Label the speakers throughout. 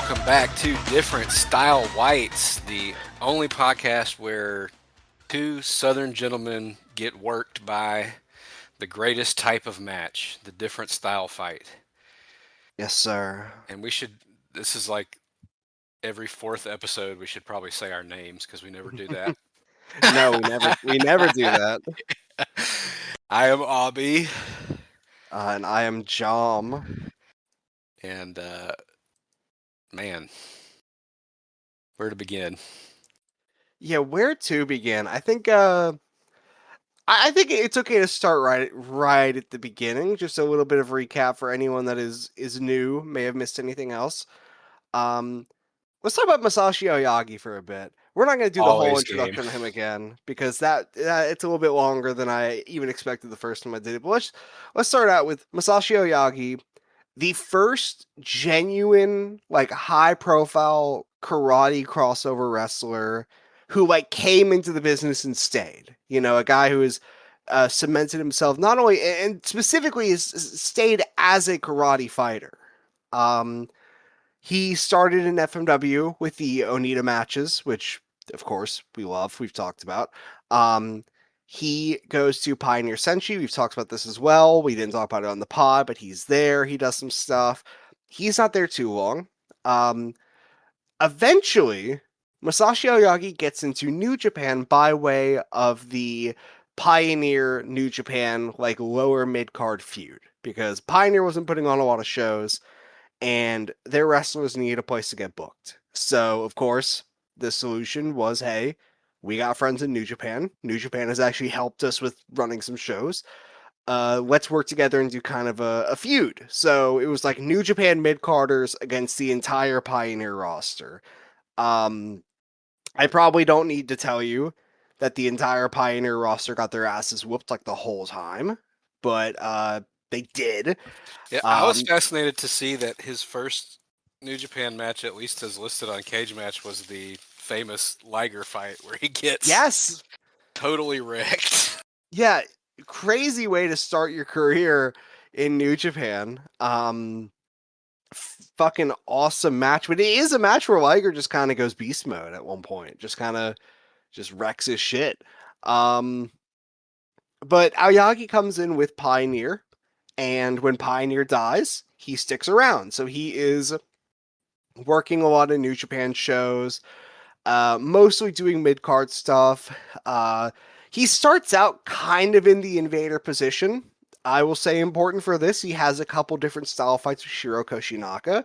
Speaker 1: welcome back to Different Style Whites, the only podcast where two Southern gentlemen get worked by the greatest type of match, the different style fight.
Speaker 2: Yes, sir.
Speaker 1: And this is like every fourth episode, we should probably say our names because we never do that.
Speaker 2: No, we never do that.
Speaker 1: I am Abby,
Speaker 2: And I am Jom.
Speaker 1: and man, where to begin?
Speaker 2: Yeah, where to begin? I think it's okay to start right at the beginning. Just a little bit of recap for anyone that is new, may have missed anything else. Um, let's talk about Masashi Oyagi for a bit. We're not going to do the whole
Speaker 1: Always game.
Speaker 2: introduction on him again because that it's a little bit longer than I even expected the first time I did it. But let's start out with Masashi Oyagi, the first genuine, like, high profile karate crossover wrestler who like came into the business and stayed. You know, a guy who has cemented himself not only and specifically has stayed as a karate fighter. Um, he started in FMW with the Onita matches, which of course we love. We've talked about. Um, he goes to Pioneer Senshi. We've talked about this as well. We didn't talk about it on the pod, but he's there. He does some stuff. He's not there too long. Um, eventually, Masashi Oyagi gets into New Japan by way of the Pioneer New Japan, like, lower mid card feud because Pioneer wasn't putting on a lot of shows and their wrestlers needed a place to get booked. So, of course, the solution was, hey, we got friends in New Japan. New Japan has actually helped us with running some shows. Let's work together and do kind of a feud. So it was like New Japan mid-carders against the entire Pioneer roster. Um, I probably don't need to tell you that the entire Pioneer roster got their asses whooped like the whole time, but they did.
Speaker 1: Yeah, I was
Speaker 2: Um,
Speaker 1: fascinated to see that his first New Japan match, at least as listed on Cage Match, was the famous Liger fight where he gets
Speaker 2: yes,
Speaker 1: totally wrecked.
Speaker 2: yeah, crazy way to start your career in New Japan. Fucking awesome match, but it is a match where Liger just kind of goes beast mode at one point, just kind of just wrecks his shit. Um, but Aoyagi comes in with Pioneer, and when Pioneer dies, he sticks around. So he is working a lot of New Japan shows, mostly doing mid card stuff. He starts out kind of in the invader position. I will say important for this, he has a couple different style fights with Shiro Koshinaka.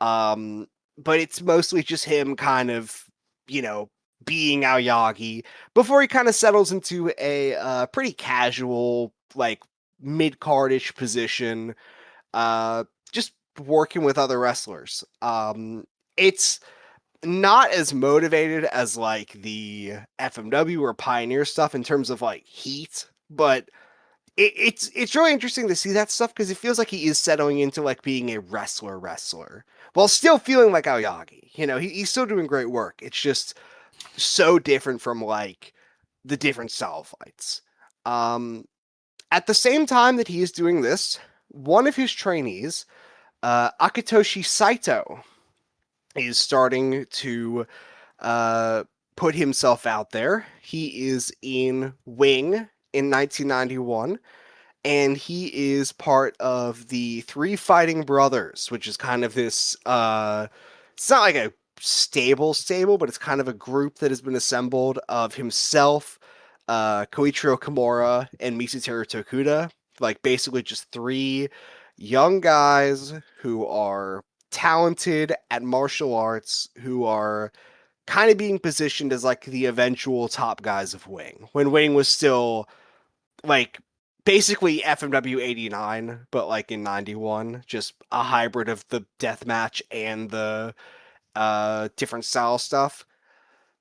Speaker 2: Um, but it's mostly just him kind of, you know, being Aoyagi before he kind of settles into a pretty casual, like, mid cardish position, just working with other wrestlers. It's not as motivated as like the FMW or Pioneer stuff in terms of like heat, but it's really interesting to see that stuff because it feels like he is settling into like being a wrestler while still feeling like Aoyagi. You know, he's still doing great work. It's just so different from like the different style fights. Um, at the same time that he is doing this, one of his trainees, Akitoshi Saito, is starting to uh, put himself out there. He is in Wing in 1991, and he is part of the Three Fighting Brothers, which is kind of this. It's not like a stable, but it's kind of a group that has been assembled of himself, Koichiro Kimura, and Mitsuteru Tokuda. Like, basically just three young guys who are talented at martial arts, who are kind of being positioned as like the eventual top guys of Wing when Wing was still like basically FMW 89, but like in 91, just a hybrid of the death match and the different style stuff.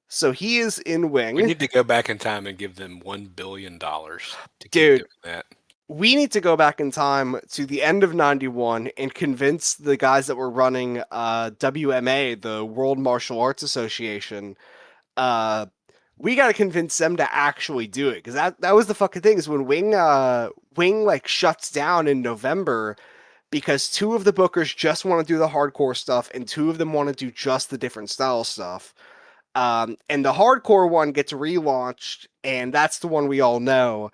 Speaker 2: So he is in
Speaker 1: We
Speaker 2: Wing.
Speaker 1: need to go back in time and give them $1 billion to keep
Speaker 2: Dude,
Speaker 1: doing that.
Speaker 2: we need to go back in time to the end of 91 and convince the guys that were running WMA, the World Martial Arts Association, uh, we got to convince them to actually do it because that was the fucking thing is when Wing like shuts down in November because two of the bookers just want to do the hardcore stuff and two of them want to do just the different style stuff. And the hardcore one gets relaunched, and that's the one we all know.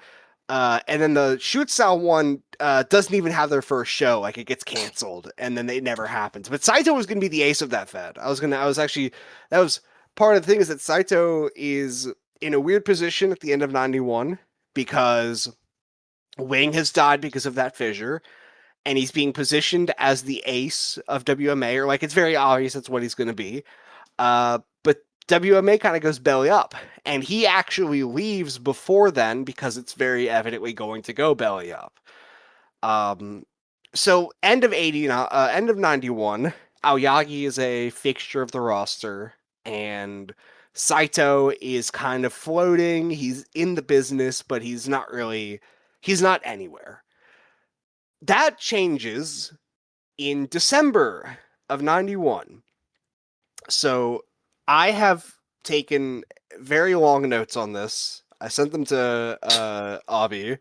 Speaker 2: And then the shoot style one doesn't even have their first show. Like it gets canceled, and then it never happens. But Saito was going to be the ace of that fed. That was part of the thing is that Saito is in a weird position at the end of 91 because Wing has died because of that fissure, and he's being positioned as the ace of WMA, or like it's very obvious that's what he's going to be. But WMA kind of goes belly up, and he actually leaves before then because it's very evidently going to go belly up. So end of 91, Aoyagi is a fixture of the roster, and Saito is kind of floating. He's in the business, but he's not anywhere. That changes in December of 91. So I have taken very long notes on this. I sent them to Abi.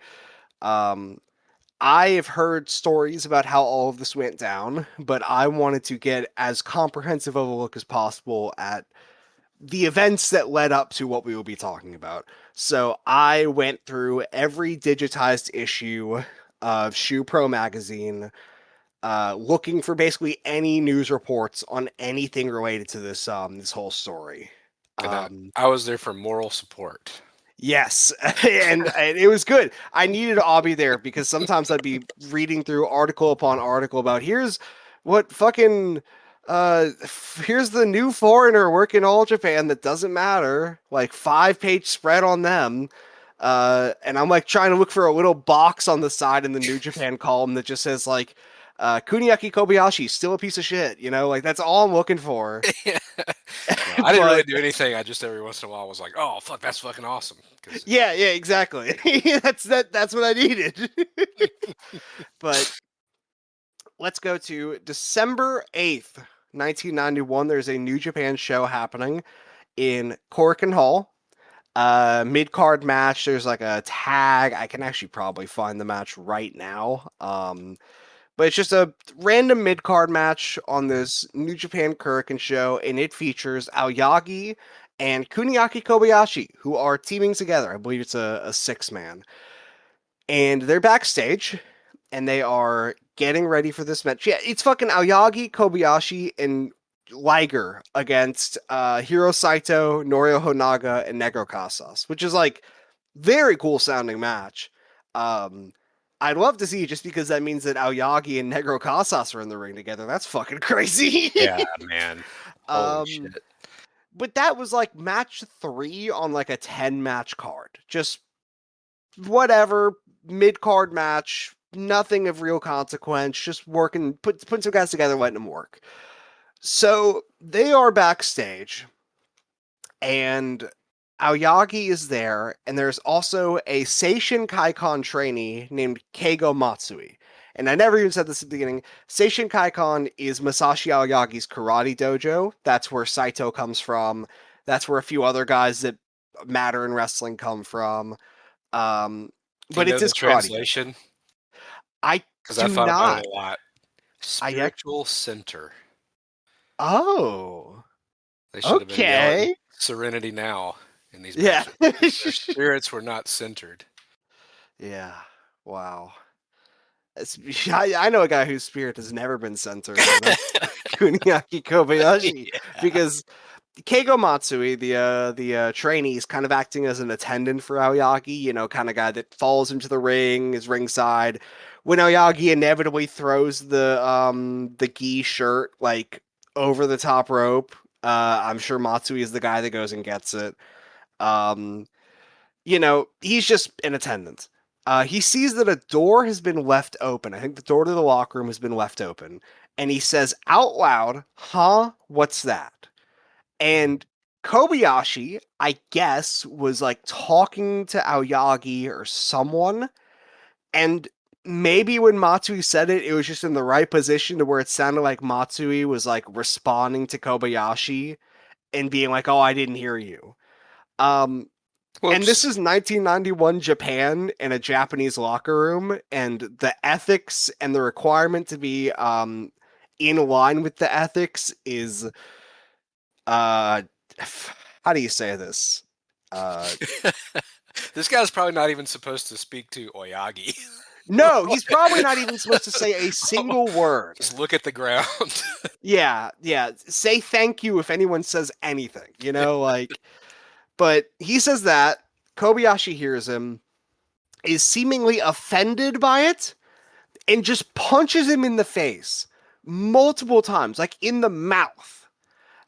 Speaker 2: I have heard stories about how all of this went down, but I wanted to get as comprehensive of a look as possible at the events that led up to what we will be talking about. So I went through every digitized issue of Shoe Pro magazine, looking for basically any news reports on anything related to this whole story.
Speaker 1: And
Speaker 2: Um,
Speaker 1: I was there for moral support.
Speaker 2: Yes, and it was good. I needed Abby there because sometimes I'd be reading through article upon article about here's what fucking here's the new foreigner working all Japan that doesn't matter, like 5-page spread on them. And I'm like trying to look for a little box on the side in the New Japan column that just says like Kuniaki Kobayashi still a piece of shit, like that's all I'm looking for.
Speaker 1: No, I didn't really
Speaker 2: But
Speaker 1: do anything. I just every once in a while was like, "Oh, fuck, that's fucking awesome." Because
Speaker 2: yeah, exactly. That's what I needed. But let's go to December 8th, 1991. There's a New Japan show happening in Korakuen Hall. Mid card match. There's like a tag. I can actually probably find the match right now. But it's just a random mid card match on this New Japan Korakuen show, and it features Aoyagi and Kuniaki Kobayashi, who are teaming together. I believe it's a 6-man. And they're backstage, and they are getting ready for this match. Yeah, it's fucking Aoyagi, Kobayashi, and Liger against Hiro Saito, Norio Honaga, and Negro Casas, which is like very cool sounding match. I'd love to see just because that means that Aoyagi and Negro Casas are in the ring together. That's fucking crazy.
Speaker 1: yeah, man, holy
Speaker 2: um,
Speaker 1: shit.
Speaker 2: but that was like match 3 on like a 10-match card. Just whatever mid card match, nothing of real consequence. Just working, putting some guys together, letting them work. So they are backstage, and Aoyagi is there, and there's also a Seishin Kaikan trainee named Keigo Matsui. And I never even said this at the beginning. Seishin Kaikan is Masashi Aoyagi's karate dojo. That's where Saito comes from. That's where a few other guys that matter in wrestling come from.
Speaker 1: Do you
Speaker 2: But it's
Speaker 1: know the
Speaker 2: his karate dojo.
Speaker 1: translation?
Speaker 2: I
Speaker 1: Because I
Speaker 2: do
Speaker 1: thought about
Speaker 2: not.
Speaker 1: it a lot.
Speaker 2: I
Speaker 1: Spiritual center.
Speaker 2: Oh,
Speaker 1: They should have been yelling
Speaker 2: okay.
Speaker 1: "Serenity now" in these
Speaker 2: Yeah.
Speaker 1: matches because their spirits were not centered.
Speaker 2: Yeah. Wow. I know a guy whose spirit has never been centered, and that's Kuniaki Kobayashi.
Speaker 1: Yeah.
Speaker 2: Because Keigo Matsui, the trainee, is kind of acting as an attendant for Aoyagi, kind of guy that follows him to the ring, is ringside. When Aoyagi inevitably throws the gi shirt like over the top rope, I'm sure Matsui is the guy that goes and gets it. Um, he's just in attendance. He sees that a door has been left open. I think the door to the locker room has been left open. And he says out loud, "Huh? What's that?" And Kobayashi, I guess, was like talking to Aoyagi or someone. And maybe when Matsui said it, it was just in the right position to where it sounded like Matsui was like responding to Kobayashi and being like, "Oh, I didn't hear you." Um, And this
Speaker 1: Whoops.
Speaker 2: is 1991 Japan in a Japanese locker room, and the ethics and the requirement to be in line with the ethics is uh how do you say this? Uh
Speaker 1: This guy's probably not even supposed to speak to Oyagi.
Speaker 2: no, he's probably not even supposed to say a single word.
Speaker 1: Just look at the ground.
Speaker 2: Yeah, yeah. Say thank you if anyone says anything, like but he says that Kobayashi hears him, is seemingly offended by it, and just punches him in the face multiple times, like in the mouth.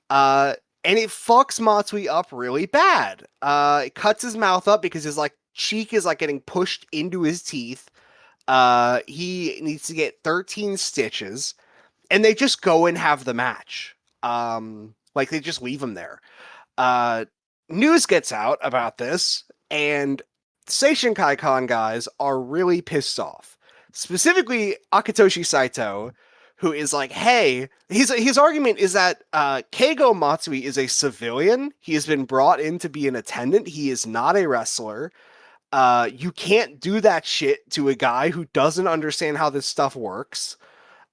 Speaker 2: Uh, and it fucks Matsui up really bad. It cuts his mouth up because his like cheek is like getting pushed into his teeth. He needs to get 13 stitches, and they just go and have the match. Like they just leave him there. Uh, News gets out about this, and Seishin Kaikan guys are really pissed off. Specifically, Akitoshi Saito, who is like, hey, his argument is that Keigo Matsui is a civilian. He has been brought in to be an attendant. He is not a wrestler. You can't do that shit to a guy who doesn't understand how this stuff works.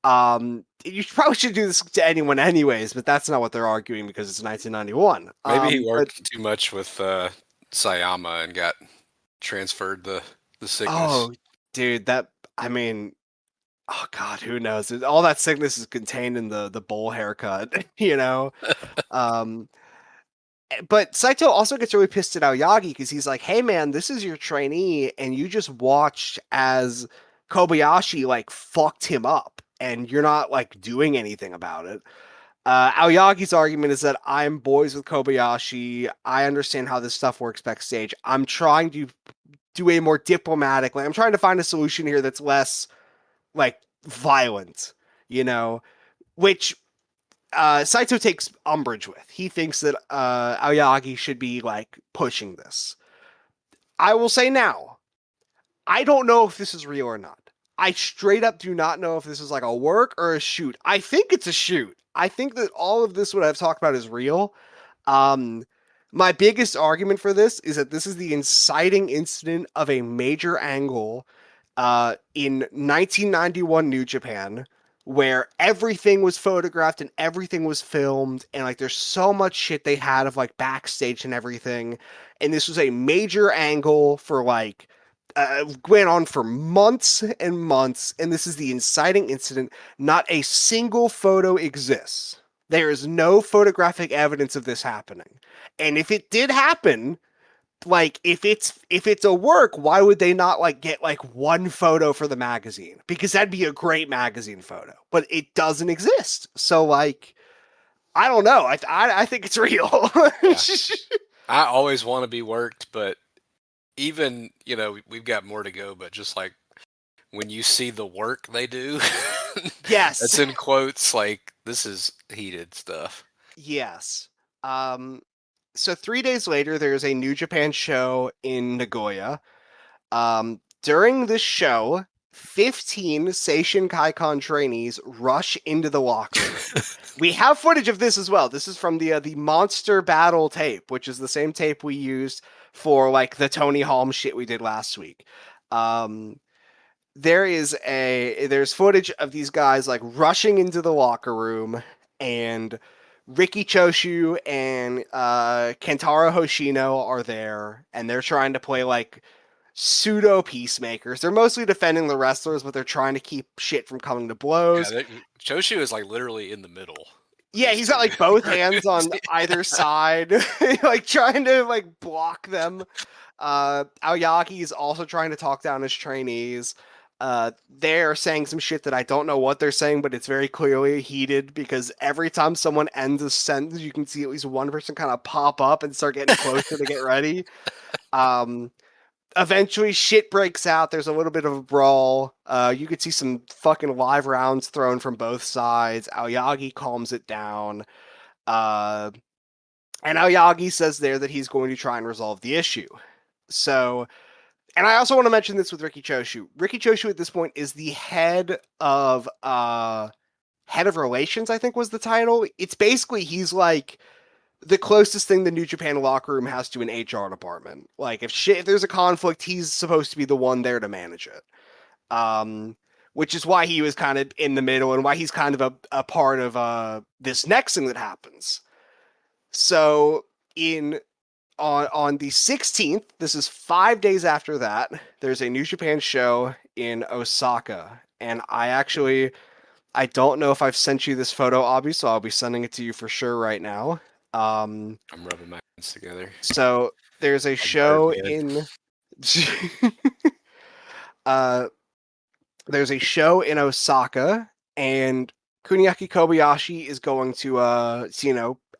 Speaker 2: You probably should do this to anyone anyways, but that's not what they're arguing because it's 1991.
Speaker 1: Maybe he
Speaker 2: But
Speaker 1: worked too much with Sayama and got transferred the sickness.
Speaker 2: oh, dude, I mean, oh god, who knows? All that sickness is contained in the bowl haircut, Um, but Saito also gets really pissed at Aoyagi because he's like, "Hey, man, this is your trainee, and you just watched as Kobayashi like fucked him up, and you're not like doing anything about it." Aoyagi's argument is that I'm boys with Kobayashi. I understand how this stuff works backstage. I'm trying to do a more diplomatic. Like, I'm trying to find a solution here that's less like violent, which Saito takes umbrage with. He thinks that Aoyagi should be like pushing this. I will say now, I don't know if this is real or not. I straight up do not know if this is like a work or a shoot. I think it's a shoot. I think that all of this, what I've talked about, is real. Um, my biggest argument for this is that this is the inciting incident of a major angle in 1991 New Japan, where everything was photographed and everything was filmed, and like there's so much shit they had of like backstage and everything, and this was a major angle for like went on for months and months, and this is the inciting incident. Not a single photo exists. There is no photographic evidence of this happening. And if it did happen, like if it's a work, why would they not like get like one photo for the magazine? Because that'd be a great magazine photo. But it doesn't exist. So like I don't know. I think it's real.
Speaker 1: Yeah. I always want to be worked, but even, we've got more to go, but just like when you see the work they do,
Speaker 2: Yes.
Speaker 1: that's in quotes, like this is heated stuff.
Speaker 2: Yes. So 3 days later, there's a New Japan show in Nagoya. During this show, 15 Seishin Kaikan trainees rush into the locker room. We have footage of this as well. This is from the Monster Battle tape, which is the same tape we used for like the Tony Holm shit we did last week. There's footage of these guys like rushing into the locker room, and Riki Choshu and Kentaro Hoshino are there, and they're trying to play like pseudo peacemakers. They're mostly defending the wrestlers, but they're trying to keep shit from coming to blows.
Speaker 1: Yeah, Choshu is like literally in the middle.
Speaker 2: Yeah, he's got like both hands on either side, like trying to like block them. Aoyagi is also trying to talk down his trainees. They're saying some shit that I don't know what they're saying, but it's very clearly heated because every time someone ends a sentence, you can see at least one person kind of pop up and start getting closer to get ready. Eventually, shit breaks out. There's a little bit of a brawl. You could see some fucking live rounds thrown from both sides. Aoyagi calms it down. And Aoyagi says there that he's going to try and resolve the issue. So, and I also want to mention this with Riki Choshu. Riki Choshu at this point is the head of relations, I think was the title. It's basically he's like the closest thing the New Japan locker room has to an HR department. Like if there's a conflict, he's supposed to be the one there to manage it. Um, which is why he was kind of in the middle and why he's kind of a part of this next thing that happens. So in on the 16th, this is 5 days after that, there's a New Japan show in Osaka. And I don't know if I've sent you this photo, Abby, so I'll be sending it to you for sure right now.
Speaker 1: I'm rubbing my hands together.
Speaker 2: So there's a
Speaker 1: Like
Speaker 2: show
Speaker 1: Birdman.
Speaker 2: in uh there's a show in Osaka, and Kuniaki Kobayashi is going to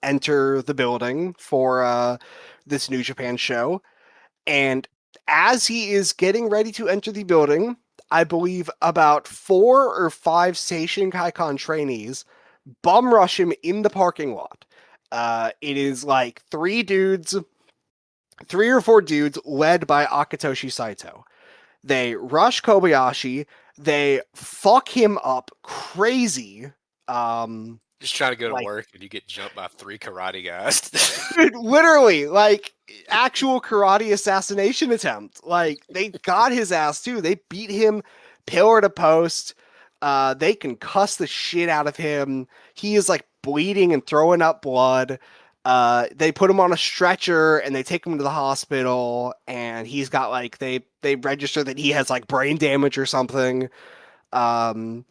Speaker 2: enter the building for this New Japan show. And as he is getting ready to enter the building, I believe about 4 or 5 Seishin Kaikan trainees bum rush him in the parking lot. It is like 3 or 4 dudes led by Akitoshi Saito. They rush Kobayashi. They fuck him up crazy.
Speaker 1: Just trying to go to
Speaker 2: Like
Speaker 1: work and you get jumped by 3 karate guys.
Speaker 2: dude, literally, like actual karate assassination attempt. Like they got his ass too. They beat him pillar to post. They concuss the shit out of him. He is like bleeding and throwing up blood. They put him on a stretcher and they take him to the hospital. And he's got like they register that he has like brain damage or something. Aoyagi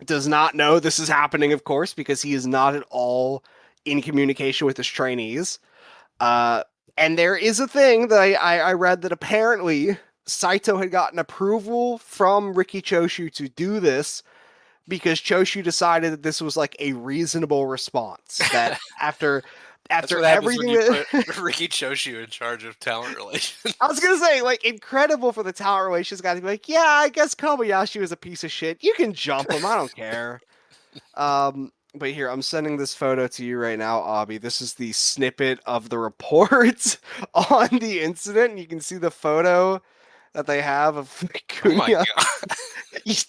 Speaker 2: does not know this is happening, of course, because he is not at all in communication with his trainees. Uh, and there is a thing that I read that apparently Saito had gotten approval from Riki Choshu to do this because Choshu decided that this was like a reasonable response. That after
Speaker 1: That's
Speaker 2: after
Speaker 1: what happens when
Speaker 2: everything
Speaker 1: you
Speaker 2: that
Speaker 1: put Ricky Choshu in charge of talent relations.
Speaker 2: I was gonna say, like, incredible for the talent relations guy to be like, yeah, I guess Kobayashi was a piece of shit. You can jump him, I don't care. But here, I'm sending this photo to you right now, Abby. This is the snippet of the report on the incident. You can see the photo that they have of
Speaker 1: Oh my
Speaker 2: Kunya.
Speaker 1: god.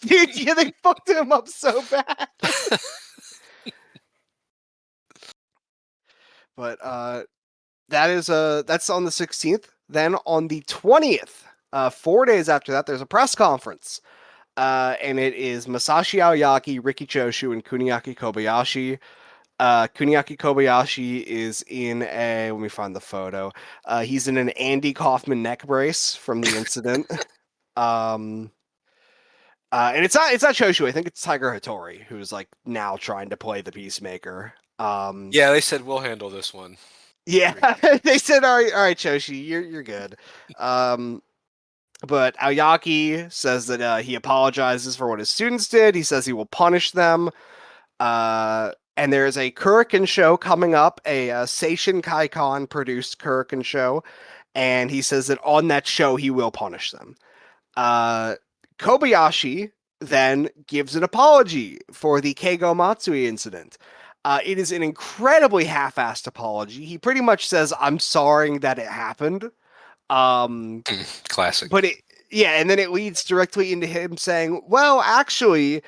Speaker 2: Dude, yeah, they fucked him up so bad. But that's on the 16th. Then on the 20th, 4 days after that, there's a press conference. And it is Masashi Aoyagi, Riki Choshu, and Kuniaki Kobayashi. Kuniaki Kobayashi is in a. Let me find the photo. He's in an Andy Kaufman neck brace from the incident. And it's not Choshu. I think it's Tiger Hattori, who's like now trying to play the peacemaker.
Speaker 1: Yeah, they said we'll handle this one.
Speaker 2: Yeah, they said, all right, Choshi, you're good. But Aoyagi says that he apologizes for what his students did. He says he will punish them. And there's a Kurikan show coming up, a Seishin Kaikan produced Kurikan show, and he says that on that show he will punish them. Kobayashi then gives an apology for the Keigo Matsui incident. It is an incredibly half-assed apology. He pretty much says, "I'm sorry that it happened."
Speaker 1: Classic.
Speaker 2: But and then it leads directly into him saying, "Well, actually,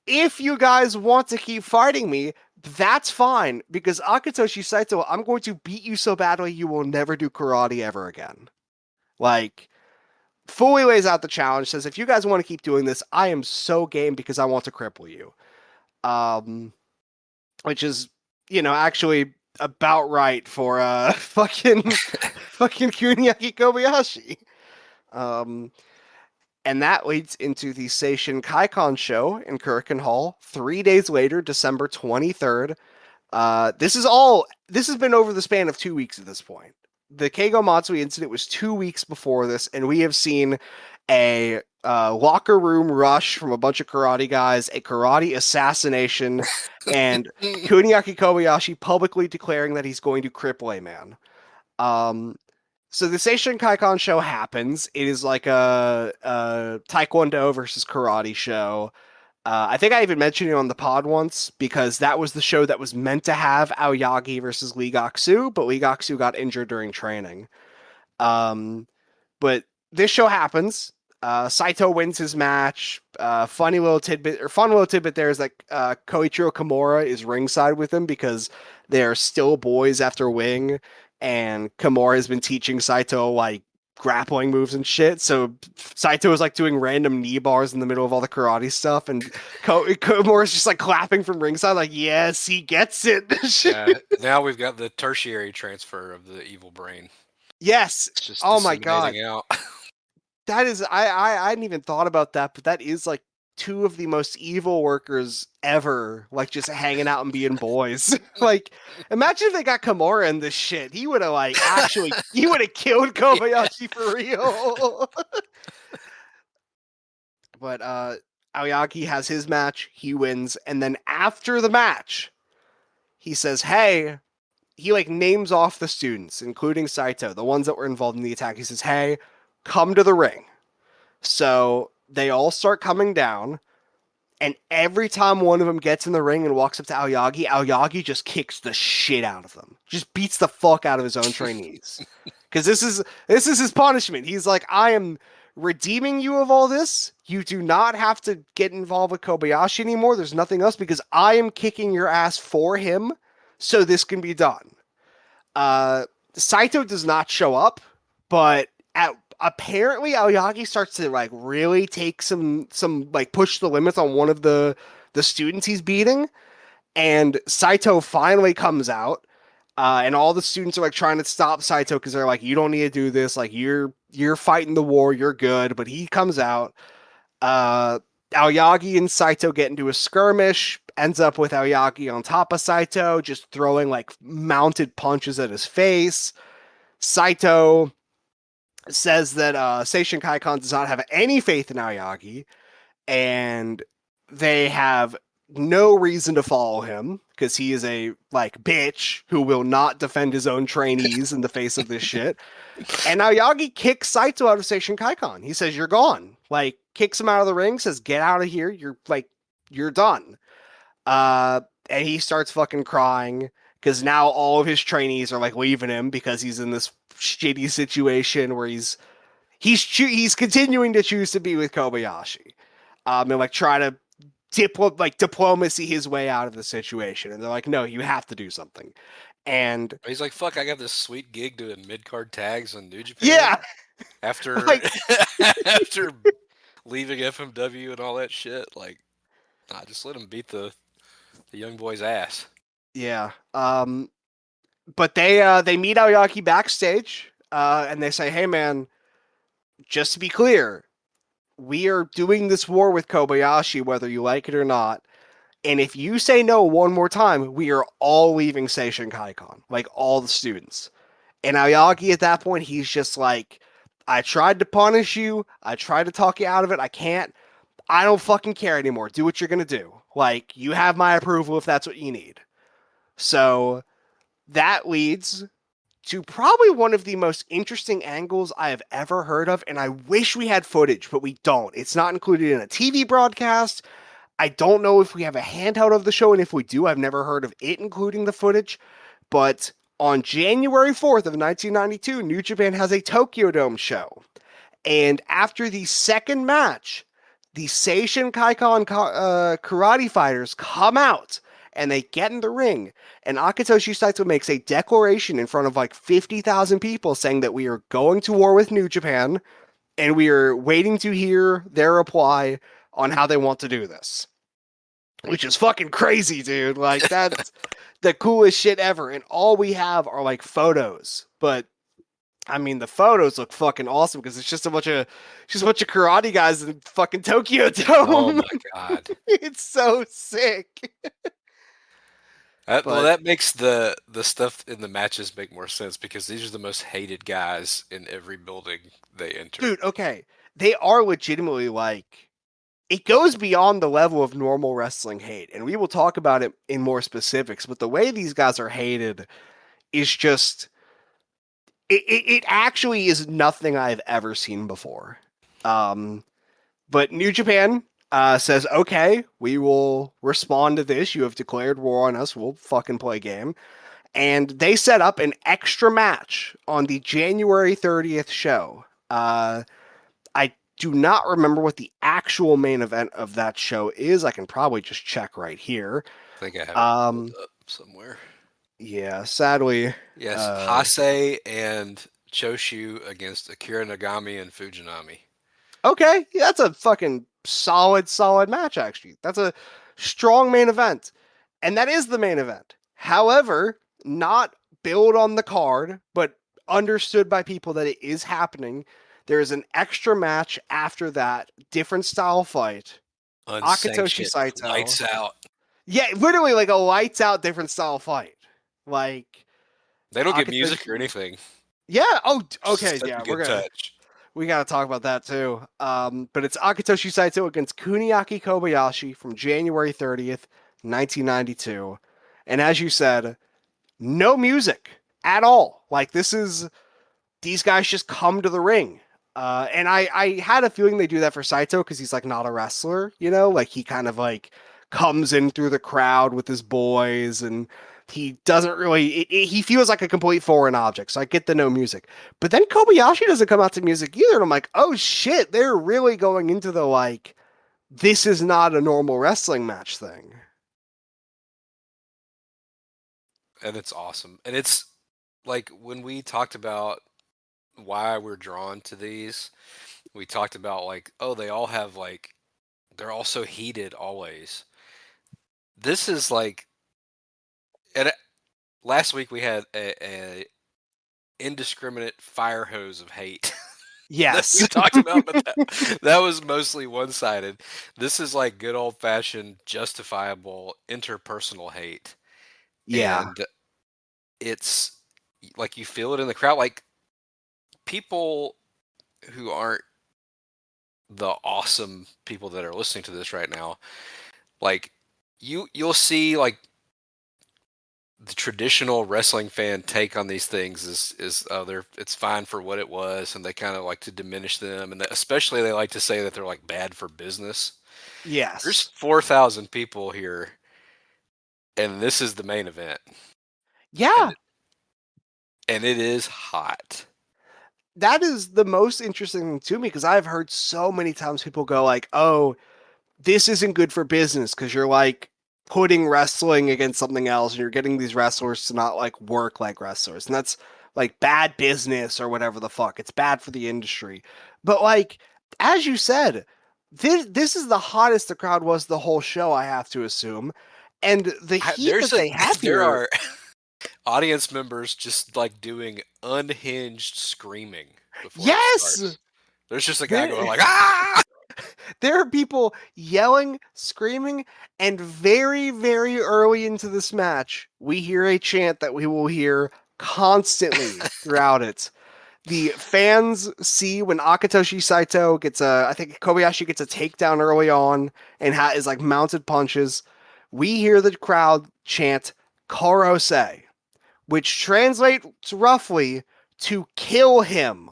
Speaker 2: if you guys want to keep fighting me, that's fine, because Akitoshi Saito, I'm going to beat you so badly you will never do karate ever again." Like, fully lays out the challenge, says, if you guys want to keep doing this, I am so game because I want to cripple you. Which is, actually about right for fucking Kuniaki Kobayashi. And that leads into the Seishin Kaikan show in Kurikan Hall 3 days later, December 23rd. This has been over the span of 2 weeks at this point. The Keigo Matsui incident was 2 weeks before this, and we have seen a locker room rush from a bunch of karate guys, a karate assassination, and Kuniaki Kobayashi publicly declaring that he's going to cripple a man. So the Seishin Kaikan show happens. It is like a Taekwondo versus karate show. I think I even mentioned it on the pod once because that was the show that was meant to have Aoyagi versus Lee Gaksu, but Lee Gaksu got injured during training. But this show happens. Saito wins his match. Fun little tidbit there is that Koichiro Kimura is ringside with him because they're still boys after Wing, and Kimura has been teaching Saito like grappling moves and shit. So Saito is like doing random knee bars in the middle of all the karate stuff, and Kimura's just like clapping from ringside, like, yes, he gets it.
Speaker 1: Now we've got the tertiary transfer of the evil brain.
Speaker 2: Yes.
Speaker 1: It's just
Speaker 2: Oh my god.
Speaker 1: disseminating out.
Speaker 2: That is I hadn't even thought about that, but that is like two of the most evil workers ever, like just hanging out and being boys. Like, imagine if they got Kimura in this shit. He would have like actually he would have killed Kobayashi for real. But Aoyagi has his match, he wins, and then after the match, he says, "Hey," he like names off the students, including Saito, the ones that were involved in the attack. He says, "Hey, come to the ring." So they all start coming down, and every time one of them gets in the ring and walks up to Aoyagi, Aoyagi just kicks the shit out of them, just beats the fuck out of his own trainees. Because this is his punishment. He's like, I am redeeming you of all this. You do not have to get involved with Kobayashi anymore. There's nothing else because I am kicking your ass for him, so this can be done. Saito does not show up, but apparently Aoyagi starts to like really take some like push the limits on one of the students he's beating, and Saito finally comes out, and all the students are like trying to stop Saito because they're like, you don't need to do this, like you're fighting the war, you're good. But he comes out. Aoyagi and Saito get into a skirmish, ends up with Aoyagi on top of Saito, just throwing like mounted punches at his face. Saito says that Seishin Kaikan does not have any faith in Aoyagi, and they have no reason to follow him because he is a like bitch who will not defend his own trainees in the face of this shit. And Aoyagi kicks Saito out of Seishin Kaikan. He says, "You're gone." Like, kicks him out of the ring, says, "Get out of here. You're done." And he starts fucking crying because now all of his trainees are like leaving him because he's in this shitty situation where he's continuing to choose to be with Kobayashi, and like try to diplomacy his way out of the situation. And they're like, "No, you have to do something." And
Speaker 1: He's like, "Fuck! I got this sweet gig doing mid card tags on New Japan."
Speaker 2: yeah,
Speaker 1: After
Speaker 2: like
Speaker 1: after leaving FMW and all that shit, like, nah, just let him beat the young boy's ass.
Speaker 2: yeah. But they meet Aoyagi backstage, and they say, "Hey man, just to be clear, we are doing this war with Kobayashi whether you like it or not. And if you say no one more time, we are all leaving Seishin Kaikan, like all the students." And Aoyagi at that point, he's just like, "I tried to punish you. I tried to talk you out of it. I can't. I don't fucking care anymore. Do what you're going to do. Like, you have my approval if that's what you need." So that leads to probably one of the most interesting angles I have ever heard of. And I wish we had footage, but we don't. It's not included in a TV broadcast. I don't know if we have a handout of the show, and if we do, I've never heard of it including the footage. But on January 4th of 1992, New Japan has a Tokyo Dome show. And after the second match, the Seishin Kaikan karate fighters come out and they get in the ring. And Akitoshi Saito makes a declaration in front of like 50,000 people saying that we are going to war with New Japan and we are waiting to hear their reply on how they want to do this. Which is fucking crazy, dude. Like, that's the coolest shit ever. And all we have are like photos. But I mean, the photos look fucking awesome because it's just a bunch of karate guys in fucking Tokyo Dome.
Speaker 1: Oh my god,
Speaker 2: it's so sick.
Speaker 1: well, that makes the stuff in the matches make more sense because these are the most hated guys in every building they enter.
Speaker 2: Dude, okay, they are legitimately like, it goes beyond the level of normal wrestling hate, and we will talk about it in more specifics. But the way these guys are hated is just. It actually is nothing I've ever seen before. But New Japan says, "Okay, we will respond to this. You have declared war on us. We'll fucking play game." And they set up an extra match on the January 30th show. I do not remember what the actual main event of that show is. I can probably just check right here.
Speaker 1: I think I have it pulled
Speaker 2: Um,
Speaker 1: up somewhere.
Speaker 2: yeah, sadly,
Speaker 1: Yes,
Speaker 2: uh,
Speaker 1: Hase and Choshu against Akira Nagami and Fujinami.
Speaker 2: okay, yeah, that's a fucking solid match, actually. That's a strong main event. And that is the main event. However, not billed on the card, but understood by people that it is happening. There is an extra match after that, different style fight. Akitoshi
Speaker 1: Unsanctioned,
Speaker 2: Saito.
Speaker 1: lights out.
Speaker 2: Yeah, literally like a lights out different style fight. Like
Speaker 1: They don't get music or
Speaker 2: Akitoshi.
Speaker 1: anything.
Speaker 2: Yeah. Oh,
Speaker 1: It's just
Speaker 2: okay.
Speaker 1: such
Speaker 2: Yeah,
Speaker 1: a good touch.
Speaker 2: we gotta talk about that too. But it's Akitoshi Saito against Kuniaki Kobayashi from January 30th, 1992. And as you said, no music at all. Like this is these guys just come to the ring. And I had a feeling they do that for Saito because he's like not a wrestler, you know, like he kind of like comes in through the crowd with his boys and he doesn't really, he feels like a complete foreign object. So I get the no music. But then Kobayashi doesn't come out to music either. And I'm like, oh shit, they're really going into the like, this is not a normal wrestling match thing.
Speaker 1: And it's awesome. And it's like when we talked about why we're drawn to these, we talked about like, oh, they all have like, they're all so heated always. This is like, and last week we had a indiscriminate fire hose of hate that we
Speaker 2: Yes.
Speaker 1: talked about, but that was mostly one sided. This is like good old fashioned justifiable interpersonal hate.
Speaker 2: Yeah.
Speaker 1: And it's like you feel it in the crowd. Like people who aren't the awesome people that are listening to this right now, like you'll see like the traditional wrestling fan take on these things is they're it's fine for what it was, and they kind of like to diminish them, and especially they like to say that they're like bad for business. There's
Speaker 2: Yes.
Speaker 1: 4,000 people here, and this is the main event,
Speaker 2: Yeah.
Speaker 1: and it is hot.
Speaker 2: That is the most interesting thing to me because I've heard so many times people go like, "Oh, this isn't good for business because you're like putting wrestling against something else and you're getting these wrestlers to not like work like wrestlers." And that's like bad business or whatever the fuck. It's bad for the industry. But like as you said, this is the hottest the crowd was the whole show, I have to assume. And the heat
Speaker 1: There's
Speaker 2: that
Speaker 1: a
Speaker 2: they have
Speaker 1: there
Speaker 2: here,
Speaker 1: are audience members just like doing unhinged screaming before this
Speaker 2: yes,
Speaker 1: starts. There's just a guy going
Speaker 2: there
Speaker 1: like ah.
Speaker 2: there are people yelling, screaming, and very early into this match, we hear a chant that we will hear constantly throughout it. The fans see when Akitoshi Saito gets I think Kobayashi gets a takedown early on and is like mounted punches. We hear the crowd chant Korose, which translates roughly to kill him.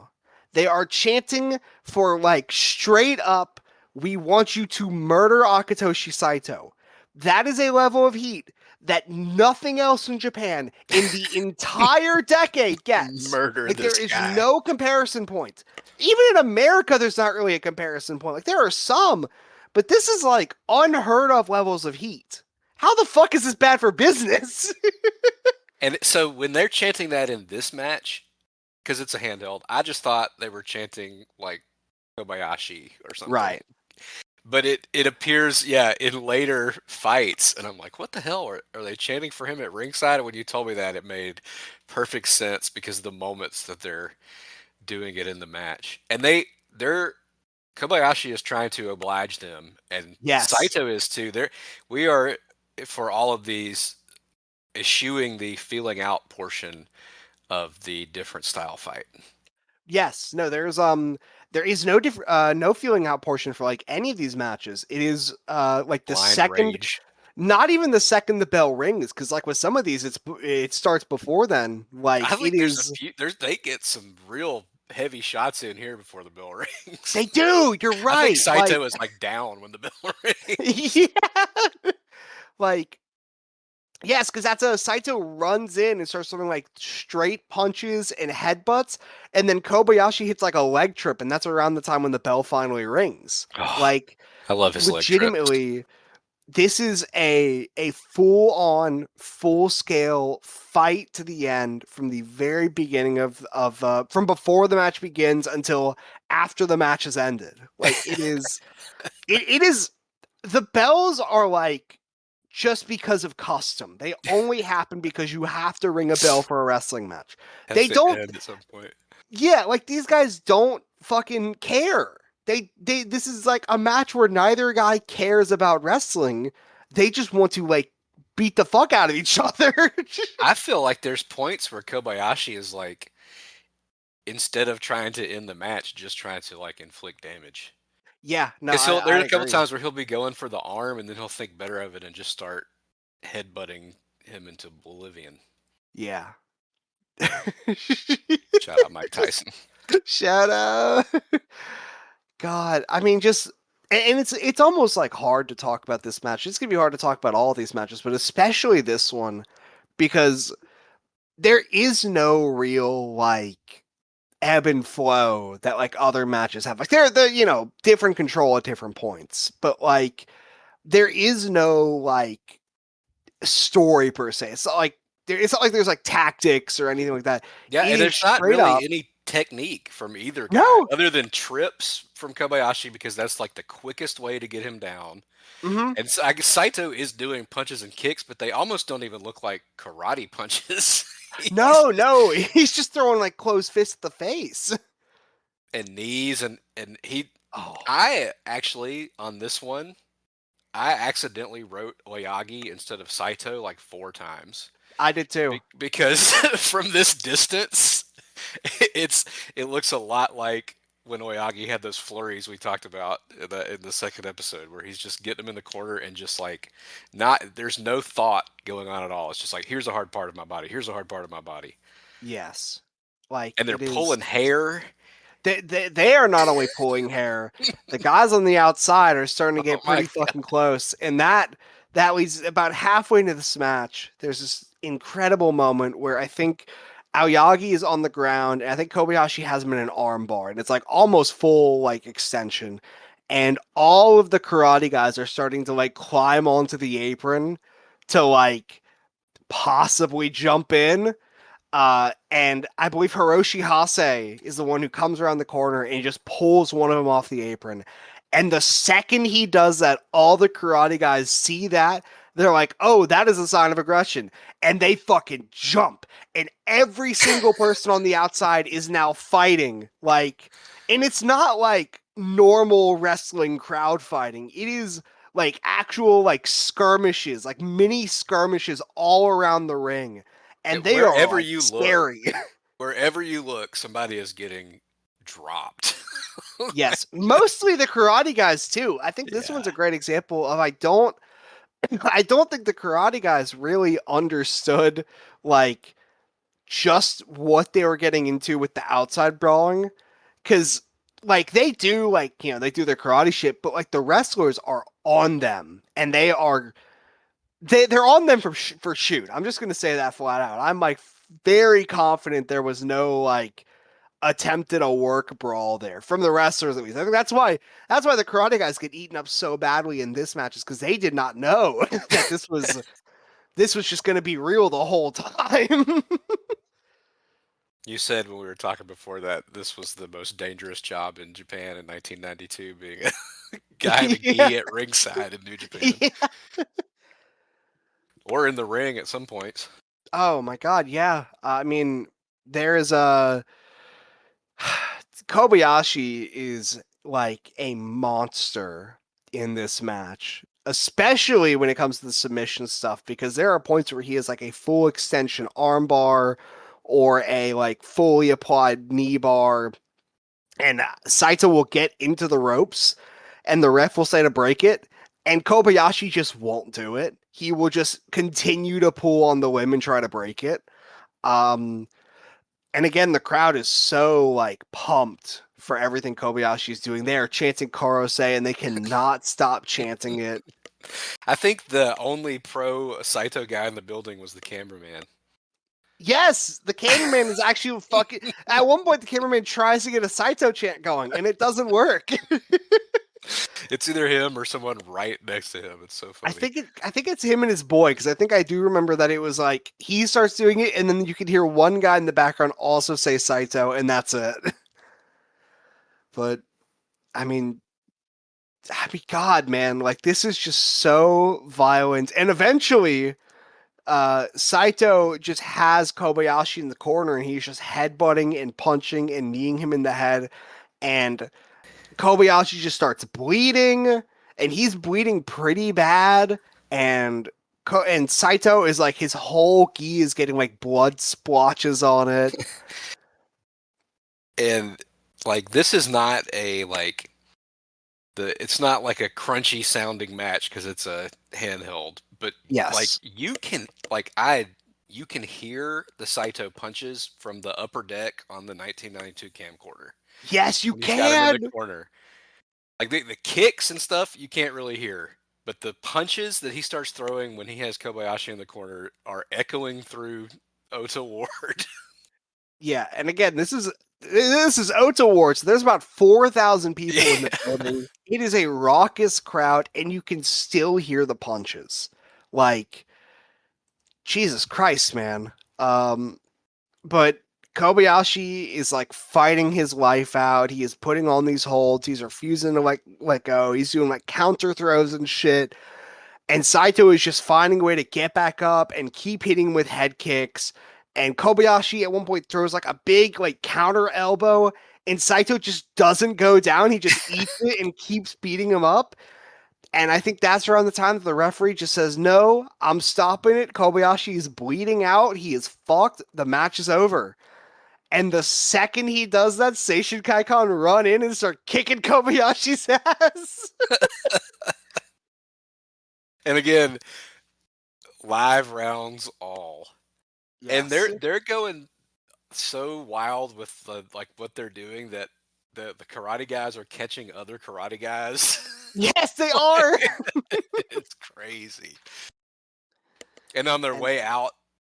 Speaker 2: They are chanting for like straight up, we want you to murder Akitoshi Saito. That is a level of heat that nothing else in Japan in the entire decade gets.
Speaker 1: Murder
Speaker 2: Like there
Speaker 1: this
Speaker 2: is
Speaker 1: guy.
Speaker 2: no comparison point. Even in America, there's not really a comparison point. Like there are some, but this is like unheard of levels of heat. How the fuck is this bad for business?
Speaker 1: And so when they're chanting that in this match, because it's a handheld, I just thought they were chanting like Kobayashi or something.
Speaker 2: Right.
Speaker 1: But it appears, yeah, in later fights, and I'm like, what the hell are they chanting for him at ringside? And when you told me that, it made perfect sense because of the moments that they're doing it in the match, and they're Kobayashi is trying to oblige them, and
Speaker 2: Yes.
Speaker 1: Saito is too. We are for all of these eschewing the feeling out portion of the different style fight.
Speaker 2: Yes. No, there is no feeling out portion for like any of these matches. It is like the
Speaker 1: Blind
Speaker 2: second,
Speaker 1: rage.
Speaker 2: not even the second the bell rings, because like with some of these it starts before then. Like
Speaker 1: I
Speaker 2: it
Speaker 1: think there's a
Speaker 2: is
Speaker 1: few. They get some real heavy shots in here before the bell rings.
Speaker 2: they do, you're
Speaker 1: I think
Speaker 2: right. Like
Speaker 1: Saito is like down when the bell rings.
Speaker 2: yeah. Like Yes, because that's a Saito runs in and starts throwing like straight punches and headbutts, and then Kobayashi hits like a leg trip, and that's around the time when the bell finally rings.
Speaker 1: Oh,
Speaker 2: Like
Speaker 1: I love his leg trips.
Speaker 2: legitimately, this is a full on, full scale fight to the end from the very beginning of from before the match begins until after the match has ended. Like it is the bells are like just because of custom. They only happen because you have to ring a bell for a wrestling match.
Speaker 1: Has
Speaker 2: They
Speaker 1: to
Speaker 2: don't,
Speaker 1: end at some point.
Speaker 2: yeah, like these guys don't fucking care. They this is like a match where neither guy cares about wrestling. They just want to like beat the fuck out of each other.
Speaker 1: I feel like there's points where Kobayashi is like, instead of trying to end the match, just trying to like inflict damage.
Speaker 2: Yeah, no,
Speaker 1: Because
Speaker 2: I
Speaker 1: there's a couple
Speaker 2: agree.
Speaker 1: times where he'll be going for the arm, and then he'll think better of it and just start headbutting him into oblivion.
Speaker 2: Yeah.
Speaker 1: Shout out Mike Tyson.
Speaker 2: Shout out. God, I mean, just and it's almost like hard to talk about this match. It's gonna be hard to talk about all of these matches, but especially this one because there is no real like ebb and flow that like other matches have. Like they're different control at different points, but like there is no like story per se. It's not like it's not like there's like tactics or anything like that.
Speaker 1: Yeah,
Speaker 2: It
Speaker 1: and
Speaker 2: is
Speaker 1: there's not
Speaker 2: straight
Speaker 1: really
Speaker 2: up.
Speaker 1: any technique from either guy
Speaker 2: No.
Speaker 1: other than trips from Kobayashi because that's like the quickest way to get him down.
Speaker 2: Hmm.
Speaker 1: And I guess Saito is doing punches and kicks, but they almost don't even look like karate punches. He's
Speaker 2: No,
Speaker 1: just,
Speaker 2: no. He's just throwing like closed fists at the face.
Speaker 1: and knees and he.
Speaker 2: Oh,
Speaker 1: I actually on this one, I accidentally wrote Oyagi instead of Saito like 4 times
Speaker 2: I did too.
Speaker 1: because from this distance, it's it looks a lot like when Oyagi had those flurries we talked about in the second episode, where he's just getting them in the corner and just like not there's no thought going on at all. It's just like here's a hard part of my body, here's a hard part of my body,
Speaker 2: Yes. Like
Speaker 1: and they're
Speaker 2: it is.
Speaker 1: pulling hair.
Speaker 2: They are not only pulling hair, the guys on the outside are starting to
Speaker 1: Oh
Speaker 2: get
Speaker 1: my
Speaker 2: pretty fucking close. And that leads about halfway into this match. There's this incredible moment where I think Aoyagi is on the ground, and I think Kobayashi has him in an arm bar, and it's like almost full like extension. And all of the karate guys are starting to like climb onto the apron to like possibly jump in. And I believe Hiroshi Hase is the one who comes around the corner and he just pulls one of them off the apron. And the second he does that, all the karate guys see that. They're like, oh, that is a sign of aggression. And they fucking jump. And every single person on the outside is now fighting. Like, and it's not like normal wrestling crowd fighting. It is like actual like skirmishes, like mini skirmishes all around the ring, and they are
Speaker 1: Wherever
Speaker 2: like
Speaker 1: you look,
Speaker 2: scary.
Speaker 1: somebody is getting dropped.
Speaker 2: Yes, mostly the karate guys too. I think this
Speaker 1: Yeah.
Speaker 2: one's a great example of I don't think the karate guys really understood like just what they were getting into with the outside brawling, cuz like they do like, they do their karate shit, but like the wrestlers are on them and they're on them for shoot. I'm just gonna say that flat out. I'm like very confident there was no like attempted a work brawl there from the wrestlers at least. I think that's why the karate guys get eaten up so badly in this match is because they did not know that this was just gonna be real the whole time.
Speaker 1: You said when we were talking before that this was the most dangerous job in Japan in 1992, being a guy in a
Speaker 2: Yeah.
Speaker 1: gi at ringside in New Japan,
Speaker 2: Yeah.
Speaker 1: or in the ring at some points.
Speaker 2: Oh my god, yeah. I mean, there is a Kobayashi is like a monster in this match, especially when it comes to the submission stuff, because there are points where he is like a full extension armbar or a like fully applied knee bar, and Saito will get into the ropes, and the ref will say to break it, and Kobayashi just won't do it. He will just continue to pull on the limb and try to break it. Um, and again, the crowd is so like pumped for everything Kobayashi's doing. They are chanting Korose and they cannot stop chanting it.
Speaker 1: I think the only pro Saito guy in the building was the cameraman.
Speaker 2: Yes, the cameraman is actually fucking. At one point, the cameraman tries to get a Saito chant going, and it doesn't work.
Speaker 1: It's either him or someone right next to him. It's so funny.
Speaker 2: I think it's him and his boy, because I think I do remember that it was like he starts doing it, and then you could hear one guy in the background also say Saito, and that's it. But God, man, like this is just so violent, and eventually, Saito just has Kobayashi in the corner, and he's just headbutting and punching and kneeing him in the head, and Kobayashi just starts bleeding, and he's bleeding pretty bad, and Saito is like his whole gi is getting like blood splotches on it.
Speaker 1: And like this is not a like it's not like a crunchy sounding match because it's a handheld, but like
Speaker 2: Yes.
Speaker 1: you can hear the Saito punches from the upper deck on the 1992 camcorder.
Speaker 2: Yes, you
Speaker 1: When he's got him in
Speaker 2: can.
Speaker 1: the corner. Like the kicks and stuff you can't really hear, but the punches that he starts throwing when he has Kobayashi in the corner are echoing through Ota Ward.
Speaker 2: Yeah, and again, this is Ota Ward. So there's about 4,000 people in the building. It is a raucous crowd, and you can still hear the punches. Like, Jesus Christ, man. But Kobayashi is like fighting his life out. He is putting on these holds. He's refusing to let go. He's doing like counter throws and shit. And Saito is just finding a way to get back up and keep hitting with head kicks. And Kobayashi at one point throws like a big like counter elbow, and Saito just doesn't go down. He just eats it and keeps beating him up. And I think that's around the time that the referee just says, "No, I'm stopping it." Kobayashi is bleeding out. He is fucked. The match is over. And the second he does that, Seishin Kaikan run in and start kicking Kobayashi's ass.
Speaker 1: And again, live rounds all.
Speaker 2: Yes.
Speaker 1: And they're going so wild with the like what they're doing that the karate guys are catching other karate guys.
Speaker 2: Yes, they are.
Speaker 1: It's crazy. And on their way out,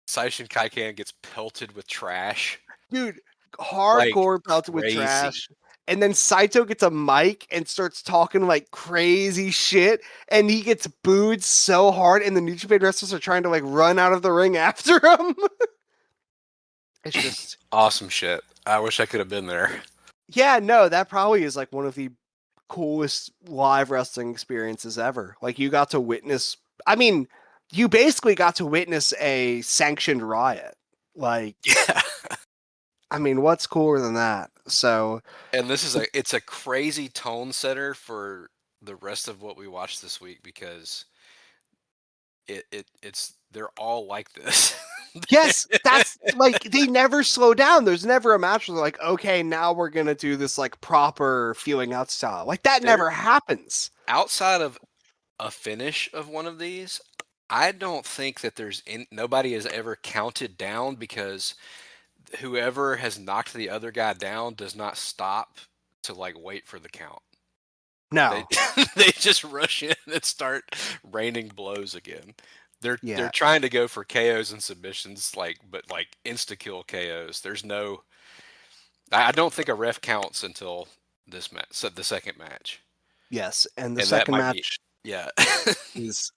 Speaker 1: Seishin Kaikan gets pelted with trash.
Speaker 2: Dude,
Speaker 1: Like
Speaker 2: hardcore pelted with
Speaker 1: crazy.
Speaker 2: trash. And then Saito gets a mic and starts talking like crazy shit, and he gets booed so hard, and the New Japan wrestlers are trying to like run out of the ring after him. It's just
Speaker 1: awesome shit. I wish I could have been there.
Speaker 2: Yeah, no, that probably is like one of the coolest live wrestling experiences ever. Like you got to witness, you basically got to witness a sanctioned riot. Like,
Speaker 1: yeah.
Speaker 2: What's cooler than that? So,
Speaker 1: and it's a crazy tone setter for the rest of what we watched this week because it's they're all like this.
Speaker 2: Yes, that's like they never slow down. There's never a match where they're like, okay, now we're gonna do this like proper feeling out style. Like that never happens.
Speaker 1: Outside of a finish of one of these, I don't think that nobody has ever counted down because whoever has knocked the other guy down does not stop to like wait for the count.
Speaker 2: No,
Speaker 1: they just rush in and start raining blows again. They're trying to go for KOs and submissions, but insta kill KOs. There's no. I don't think a ref counts until this match, so the second match.
Speaker 2: Yes, and the second match.
Speaker 1: Yeah,
Speaker 2: is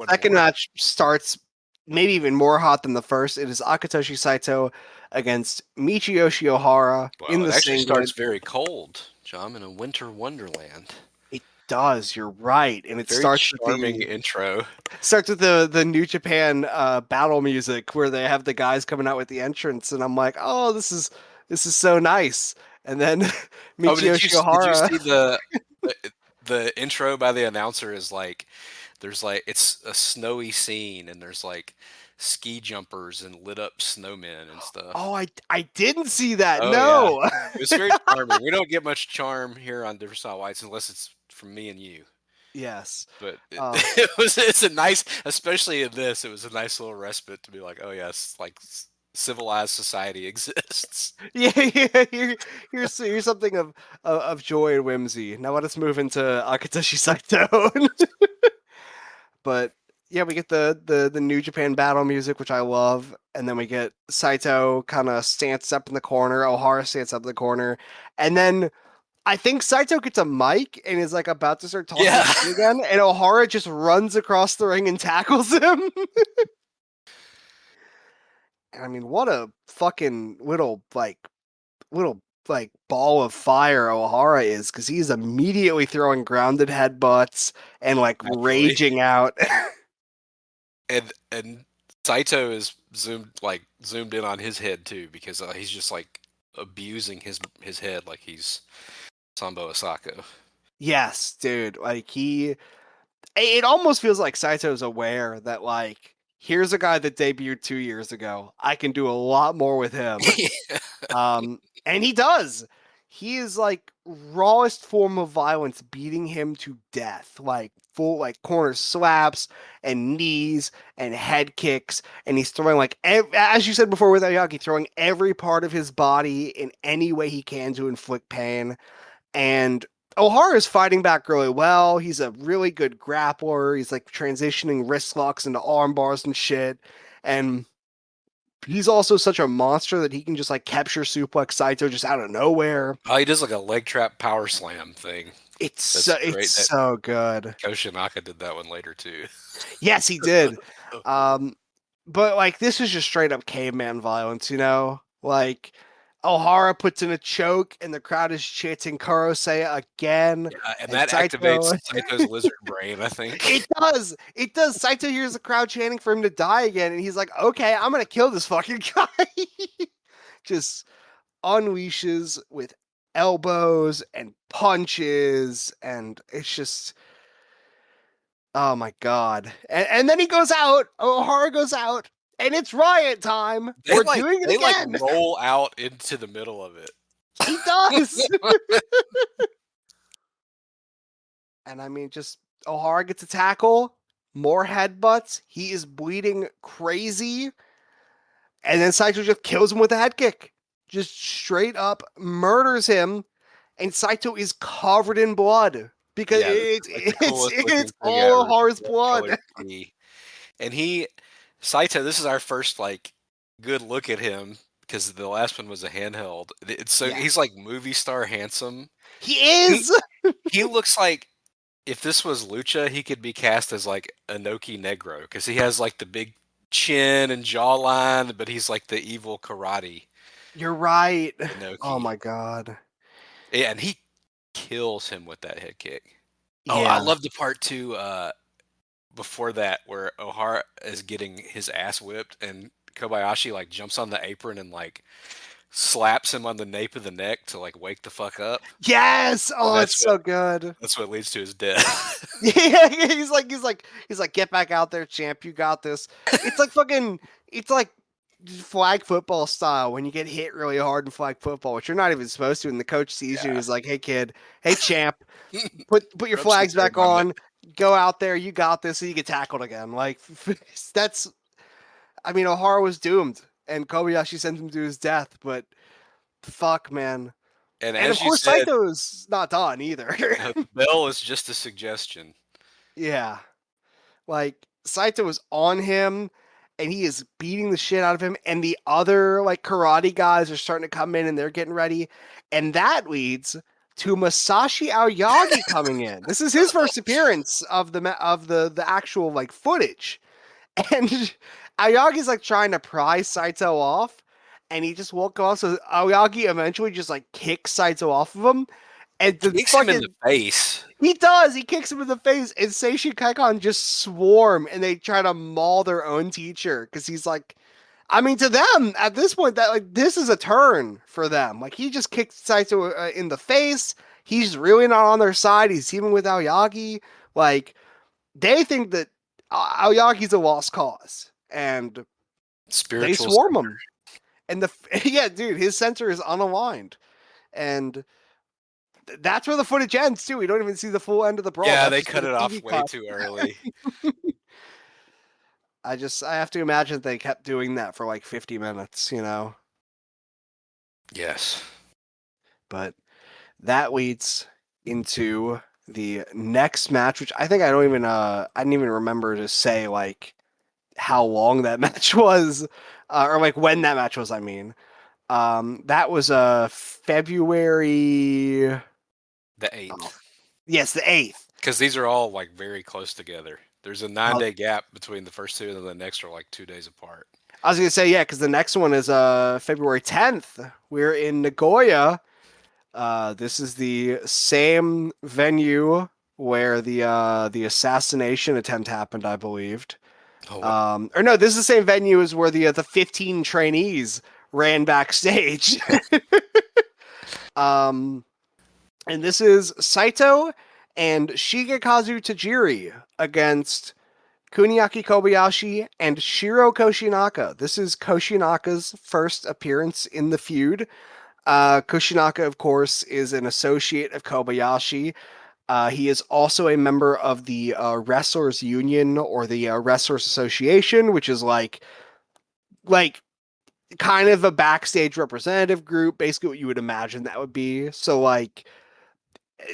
Speaker 2: second match starts maybe even more hot than the first. It is Akitoshi Saito against Michiyoshi Ohara in the
Speaker 1: it actually
Speaker 2: singlet.
Speaker 1: starts very cold, John, in a winter wonderland.
Speaker 2: It does. You're right, and it
Speaker 1: very
Speaker 2: starts
Speaker 1: charming with intro.
Speaker 2: Starts with the New Japan battle music where they have the guys coming out with the entrance, and I'm like, oh, this is so nice. And then Michiyoshi Ohara.
Speaker 1: Did you see the intro by the announcer is like there's like it's a snowy scene and there's like ski jumpers and lit up snowmen and stuff.
Speaker 2: Oh, I didn't see that. No.
Speaker 1: Yeah. It was very charming. We don't get much charm here on Different Style Whites unless it's from me and you.
Speaker 2: Yes.
Speaker 1: But it's a nice, especially in this, it was a nice little respite to be like, oh yes, like civilized society exists.
Speaker 2: Yeah. Here's something of joy and whimsy. Now let us move into Akitoshi Saito. But yeah, we get the New Japan battle music, which I love, and then we get Saito kind of stance up in the corner, Ohara stance up in the corner, and then I think Saito gets a mic and is like about to start talking
Speaker 1: Yeah.
Speaker 2: shit again, and Ohara just runs across the ring and tackles him. And I mean, what a fucking little like ball of fire Ohara is, because he's immediately throwing grounded headbutts and like
Speaker 1: Naturally.
Speaker 2: raging out.
Speaker 1: And Saito is zoomed in on his head too, because he's just like abusing his head like he's Sambo Asako.
Speaker 2: Yes, dude. Like it almost feels like Saito's aware that like here's a guy that debuted 2 years ago. I can do a lot more with him. And he does. He is like rawest form of violence, beating him to death, like full like corner slaps and knees and head kicks, and he's throwing like as you said before with Ayaki, throwing every part of his body in any way he can to inflict pain. And Ohara is fighting back really well. He's a really good grappler. He's like transitioning wrist locks into arm bars and shit. And he's also such a monster that he can just like capture suplex Saito just out of nowhere.
Speaker 1: Oh, he does like a leg trap power slam thing. That's
Speaker 2: It's
Speaker 1: great. That
Speaker 2: so good.
Speaker 1: Koshinaka did that one later too.
Speaker 2: Yes, he did. Um, but like this is just straight up caveman violence, you know? Like Ohara puts in a choke and the crowd is chanting Kurosei again.
Speaker 1: Yeah, and
Speaker 2: And
Speaker 1: that
Speaker 2: Saito
Speaker 1: activates Saito's lizard brain, I think.
Speaker 2: It does. It does. Saito hears the crowd chanting for him to die again, and he's like, okay, I'm gonna kill this fucking guy. Just unleashes with elbows and punches, and it's just oh my god. And then he goes out, Ohara goes out, and it's riot time. We're doing it
Speaker 1: They like
Speaker 2: again.
Speaker 1: roll out into the middle of it.
Speaker 2: He does. And I mean, just Ohara gets a tackle, more headbutts. He is bleeding crazy. And then Saito just kills him with a head kick. Just straight up murders him. And Saito is covered in blood. Because
Speaker 1: Yeah, this is like the coolest looking
Speaker 2: it's
Speaker 1: thing
Speaker 2: all
Speaker 1: ever.
Speaker 2: Ohara's
Speaker 1: Red colored
Speaker 2: blood.
Speaker 1: tea. And Saito, this is our first like good look at him because the last one was a handheld. It's so
Speaker 2: Yeah.
Speaker 1: he's like movie star handsome.
Speaker 2: He
Speaker 1: He
Speaker 2: is.
Speaker 1: he looks like if this was Lucha, he could be cast as like Inoki Negro because he has like the big chin and jawline, but he's like the evil karate
Speaker 2: You're right. Oh
Speaker 1: Inoki.
Speaker 2: my god.
Speaker 1: Yeah, and he kills him with that head kick. Oh, I
Speaker 2: Yeah.
Speaker 1: love the part too. Before that, where Ohara is getting his ass whipped, and Kobayashi like jumps on the apron and like slaps him on the nape of the neck to like wake the fuck up.
Speaker 2: Yes.
Speaker 1: And
Speaker 2: Oh, it's so good.
Speaker 1: that's what leads to his death.
Speaker 2: Yeah, he's like, get back out there, champ. You got this. It's like fucking. It's like flag football style when you get hit really hard in flag football, which you're not even supposed to. And the coach sees you and
Speaker 1: Yeah.
Speaker 2: he's like, "Hey kid, hey champ, put your
Speaker 1: Rub some
Speaker 2: flags
Speaker 1: dirt
Speaker 2: back
Speaker 1: on it.
Speaker 2: on. Go out there. You got this." And you get tackled again. Like that's. I mean, Ohara was doomed, and Kobayashi sent him to his death. But fuck, man.
Speaker 1: And
Speaker 2: And of
Speaker 1: as you
Speaker 2: course,
Speaker 1: said,
Speaker 2: Saito's not done either.
Speaker 1: the bell is just a suggestion.
Speaker 2: Yeah. Like Saito is on him and he is beating the shit out of him, and the other like karate guys are starting to come in and they're getting ready, and that leads to Masashi Aoyagi coming in. This is his first appearance of the actual like footage. And Aoyagi's like trying to pry Saito off, and he just won't go off. So Aoyagi eventually just like kicks Saito off of him, and the
Speaker 1: Kicks him in
Speaker 2: fucking
Speaker 1: the face.
Speaker 2: he does. He kicks him in the face, and Seishin Kaikan just swarm, and they try to maul their own teacher because he's like, I mean, to them at this point, that like this is a turn for them. Like he just kicked Saito in the face. He's really not on their side. He's teaming with Aoyagi. Like they think that Aoyagi's a lost cause, and they
Speaker 1: Spiritual.
Speaker 2: swarm him. And the yeah, dude, his center is unaligned, and that's where the footage ends too. We don't even see the full end of the brawl.
Speaker 1: Yeah,
Speaker 2: That's
Speaker 1: they
Speaker 2: just where
Speaker 1: cut
Speaker 2: the
Speaker 1: it off
Speaker 2: TV
Speaker 1: way
Speaker 2: cut.
Speaker 1: too early.
Speaker 2: I have to imagine that they kept doing that for like 50 minutes, you know.
Speaker 1: Yes.
Speaker 2: But that leads into the next match, which I think I didn't even remember to say like how long that match was, or like when that match was. I mean, that was February.
Speaker 1: The
Speaker 2: Oh,
Speaker 1: 8th.
Speaker 2: yes, the 8th.
Speaker 1: Because these are all like very close together. There's a
Speaker 2: I
Speaker 1: 9-day gap between the first two, and then the next are like 2 days apart.
Speaker 2: I was gonna say yeah, because the next one is February 10th. We're in Nagoya. This is the same venue where the assassination attempt happened, I believed.
Speaker 1: Oh, what?
Speaker 2: Or no, this is the same venue as where the 15 trainees ran backstage. um, and this is Saito and Shigekazu Tajiri against Kuniaki Kobayashi and Shiro Koshinaka. This is Koshinaka's first appearance in the feud. Koshinaka, of course, is an associate of Kobayashi. He is also a member of the Wrestlers Union or the Wrestlers Association, which is like kind of a backstage representative group, basically what you would imagine that would be. So like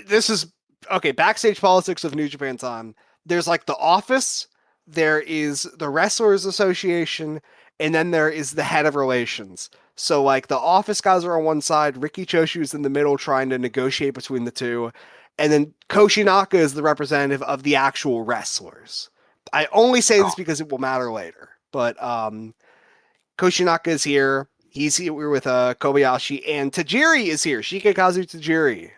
Speaker 2: this is okay, backstage politics of New Japan time. There's like the office, there is the Wrestlers Association, and then there is the head of relations. So like the office guys are on one side, Ricky Choshu's in the middle trying to negotiate between the two, and then Koshinaka is the representative of the actual wrestlers. I only say this because it will matter later. But Koshinaka is here. He's here with Kobayashi, and Tajiri is here. Shigekazu Tajiri.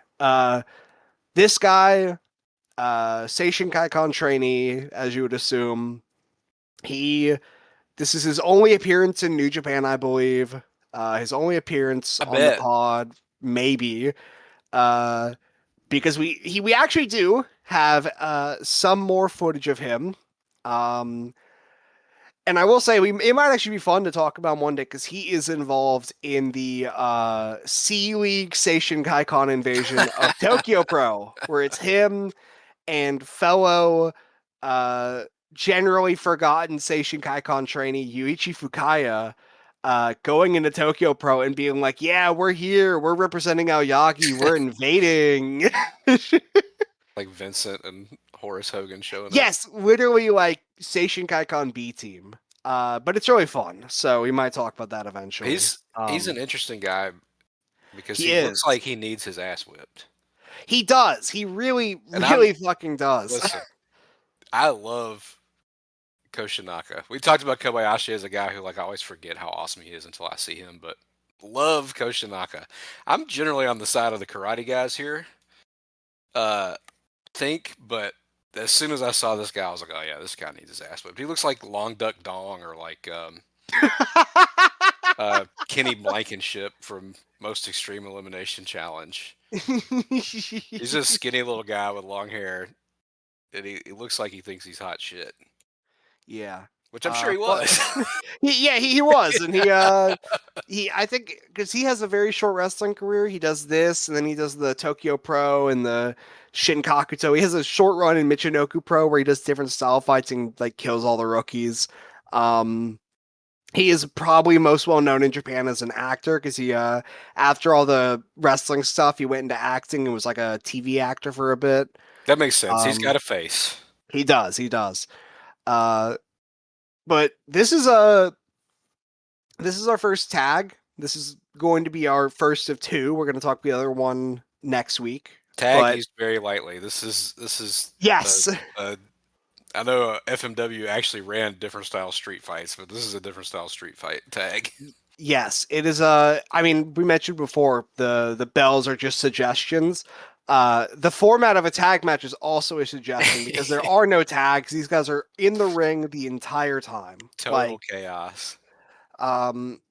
Speaker 2: This guy, Seishin Kaikan trainee, as you would assume. This is his only appearance in New Japan, I believe. His only appearance
Speaker 1: I
Speaker 2: on the
Speaker 1: bet.
Speaker 2: pod, maybe. Because we actually do have some more footage of him. And I will say it might actually be fun to talk about one day because he is involved in the C League Seishin Kaikan invasion of Tokyo Pro, where it's him and fellow generally forgotten Seishin Kaikan trainee Yuichi Fukaya going into Tokyo Pro and being like, yeah, we're here, we're representing Aoyagi, we're invading.
Speaker 1: Like Vincent and Horace Hogan showing up.
Speaker 2: Yes, literally like Seishin Kaikan B team. But it's really fun, so we might talk about that eventually.
Speaker 1: He's an interesting guy because
Speaker 2: He
Speaker 1: he looks
Speaker 2: is.
Speaker 1: like he needs his ass whipped.
Speaker 2: He does. He really,
Speaker 1: And I'm
Speaker 2: really fucking does.
Speaker 1: listen, I love Koshinaka. We talked about Kobayashi as a guy who like I always forget how awesome he is until I see him, but love Koshinaka. I'm generally on the side of the karate guys here. Uh but as soon as I saw this guy, I was like, oh yeah, this guy needs his ass whipped. He looks like Long Duck Dong or like Kenny Blankenship from Most Extreme Elimination Challenge. He's a skinny little guy with long hair, and he looks like he thinks he's hot shit,
Speaker 2: Yeah.
Speaker 1: which I'm sure he
Speaker 2: But
Speaker 1: was.
Speaker 2: he was, and he I think because he has a very short wrestling career. He does this, and then he does the Tokyo Pro and the Shinkakuto. He has a short run in Michinoku Pro where he does different style fights and like kills all the rookies. Um, he is probably most well known in Japan as an actor because he after all the wrestling stuff, he went into acting and was like a TV actor for a bit.
Speaker 1: That makes sense. He's got
Speaker 2: Um,
Speaker 1: a face.
Speaker 2: he does. Uh, but this is our first tag. This is going to be our first of two. We're going to talk the other one next week.
Speaker 1: Tag
Speaker 2: But
Speaker 1: used very lightly. This is
Speaker 2: yes,
Speaker 1: I know FMW actually ran different style street fights, but this is a different style street fight tag.
Speaker 2: yes, it is. I mean, we mentioned before the bells are just suggestions. The format of a tag match is also a suggestion because there are no tags. These guys are in the ring the entire time.
Speaker 1: Total chaos.
Speaker 2: Um,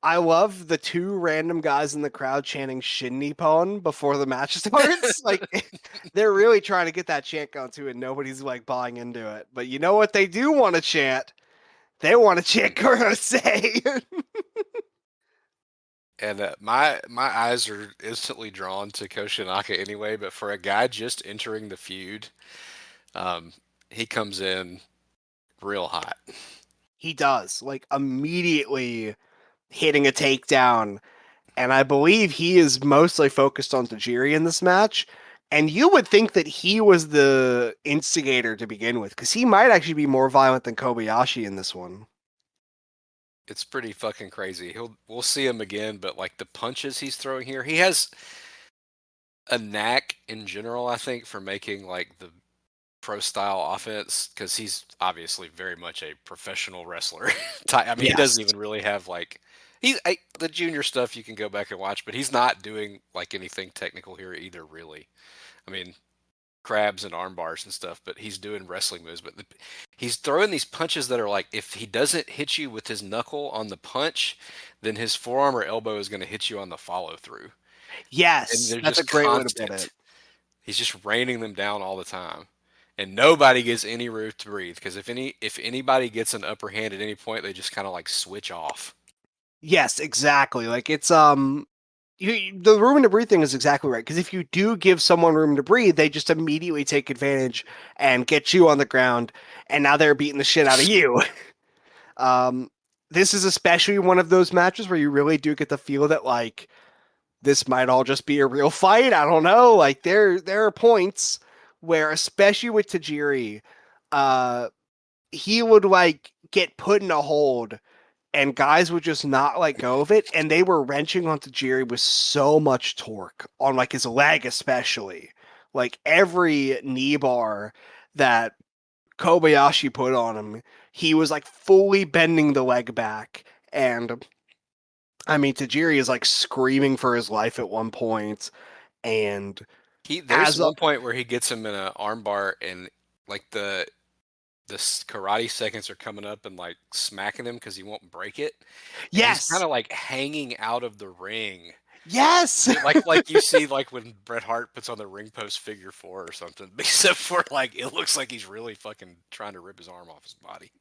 Speaker 2: I love the two random guys in the crowd chanting Shin Nippon before the match starts. Like they're really trying to get that chant going too, and nobody's like buying into it. But you know what they do want to chant? They want to chant Kurose.
Speaker 1: And my eyes are instantly drawn to Koshinaka anyway. But for a guy just entering the feud, um, he comes in real hot.
Speaker 2: He does, like immediately hitting a takedown. And I believe he is mostly focused on Tajiri in this match. And you would think that he was the instigator to begin with, because he might actually be more violent than Kobayashi in this one.
Speaker 1: It's pretty fucking crazy. We'll see him again, but like the punches he's throwing here, he has a knack in general, I think, for making like the pro style offense because he's obviously very much a professional wrestler. I mean, he
Speaker 2: Yes.
Speaker 1: doesn't even really have like the junior stuff you can go back and watch, but he's not doing like anything technical here either. Really, I mean, crabs and arm bars and stuff, but he's doing wrestling moves. But he's throwing these punches that are like if he doesn't hit you with his knuckle on the punch, then his forearm or elbow is going to hit you on the follow through, and
Speaker 2: Yes,
Speaker 1: they're
Speaker 2: that's a
Speaker 1: just
Speaker 2: great way to put it.
Speaker 1: constant. He's just raining them down all the time, and nobody gets any room to breathe because if anybody gets an upper hand at any point, they just kind of like switch off.
Speaker 2: Yes, exactly. Like it's the room to breathe thing is exactly right, because if you do give someone room to breathe, they just immediately take advantage and get you on the ground, and now they're beating the shit out of you. um, this is especially one of those matches where you really do get the feel that like this might all just be a real fight. I don't know. Like there are points where, especially with Tajiri, uh, he would like get put in a hold and guys would just not let go of it, and they were wrenching onto Jerry with so much torque on like his leg, especially like every knee bar that Kobayashi put on him, he was like fully bending the leg back. And I mean, Tajiri is like screaming for his life at one point, and
Speaker 1: There's
Speaker 2: as a
Speaker 1: one point where he gets him in an armbar, and like the karate seconds are coming up and like smacking him because he won't break it, and he's kind
Speaker 2: yes,
Speaker 1: of like hanging out of the ring.
Speaker 2: yes,
Speaker 1: Like you see like when Bret Hart puts on the ring post figure 4 or something, except for like it looks like he's really fucking trying to rip his arm off his body.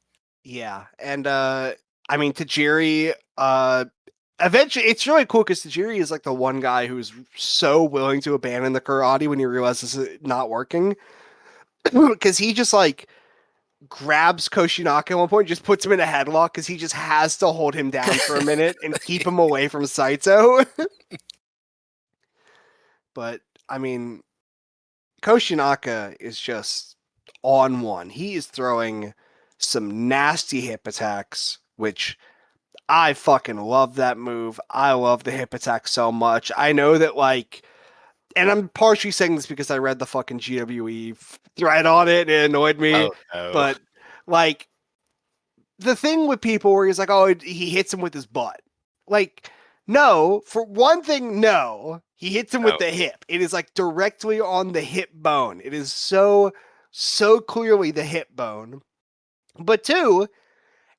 Speaker 2: yeah, and I mean Tajiri, eventually it's really cool because Tajiri is like the one guy who's so willing to abandon the karate when he realizes it's not working, because he just like grabs Koshinaka at one point, just puts him in a headlock because he just has to hold him down for a minute and keep him away from Saito. But I mean, Koshinaka is just on one. He is throwing some nasty hip attacks, which I fucking love that move. I love the hip attack so much. I know that like, and I'm partially saying this because I read the fucking GWE thread on it and it annoyed me,
Speaker 1: Oh no.
Speaker 2: but like the thing with people where he's like, oh, he hits him with his butt. Like, no, for one thing, no, he hits him with
Speaker 1: No.
Speaker 2: the hip. It is like directly on the hip bone. It is so clearly the hip bone. But two,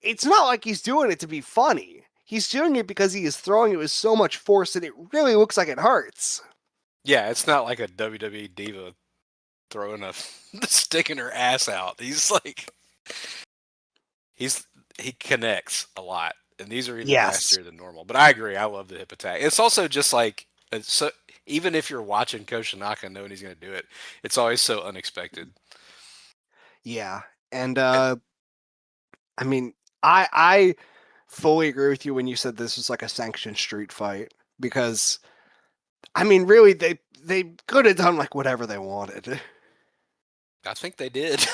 Speaker 2: it's not like he's doing it to be funny. He's doing it because he is throwing it with so much force that it really looks like it hurts.
Speaker 1: Yeah, it's not like a WWE diva throwing a stick in her ass out. He's like he connects a lot, and these are even
Speaker 2: Yes.
Speaker 1: nastier than normal. But I agree. I love the hip attack. It's also just like so. Even if you're watching Koshinaka knowing he's going to do it, it's always so unexpected.
Speaker 2: Yeah. And
Speaker 1: And
Speaker 2: I mean, I fully agree with you when you said this was like a sanctioned street fight, because I mean, really, they could have done like whatever they wanted.
Speaker 1: I think they did.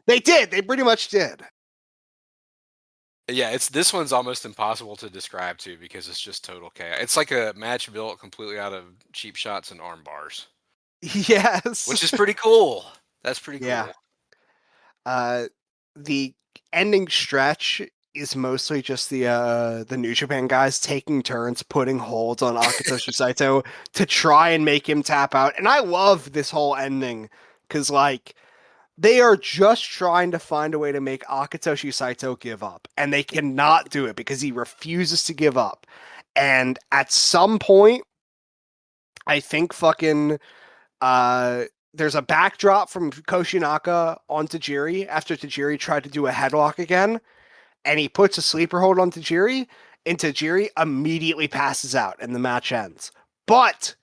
Speaker 2: They did. They pretty much did.
Speaker 1: Yeah, it's this one's almost impossible to describe too because it's just total chaos. It's like a match built completely out of cheap shots and arm bars,
Speaker 2: Yes.
Speaker 1: which is pretty cool. That's pretty
Speaker 2: Yeah.
Speaker 1: cool.
Speaker 2: Uh, the ending stretch is mostly just the New Japan guys taking turns putting holds on Akitoshi Saito to try and make him tap out. And I love this whole ending because like they are just trying to find a way to make Akitoshi Saito give up, and they cannot do it because he refuses to give up. And at some point, I think fucking there's a backdrop from Koshinaka on Tajiri after Tajiri tried to do a headlock again, and he puts a sleeper hold on Tajiri, and Tajiri immediately passes out, and the match ends. But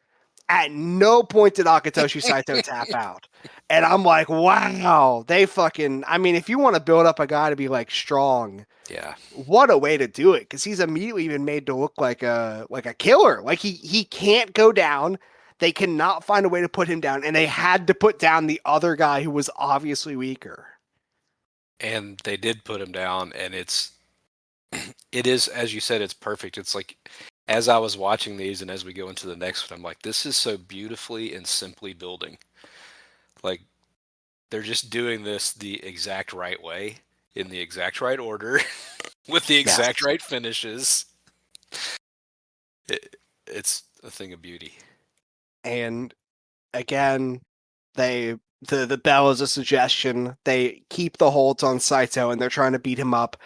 Speaker 2: at no point did Akitoshi Saito tap out. And I'm like, wow, they fucking. I mean, if you want to build up a guy to be like strong,
Speaker 1: Yeah.
Speaker 2: what a way to do it, because he's immediately been made to look like a killer. Like he can't go down. They cannot find a way to put him down, and they had to put down the other guy who was obviously weaker.
Speaker 1: And they did put him down, and it is, as you said, it's perfect. It's like, as I was watching these and as we go into the next one, I'm like, this is so beautifully and simply building. Like, they're just doing this the exact right way, in the exact right order, with the exact
Speaker 2: Yes.
Speaker 1: right finishes. It's a thing of beauty.
Speaker 2: And again, the bell is a suggestion. They keep the holds on Saito and they're trying to beat him up.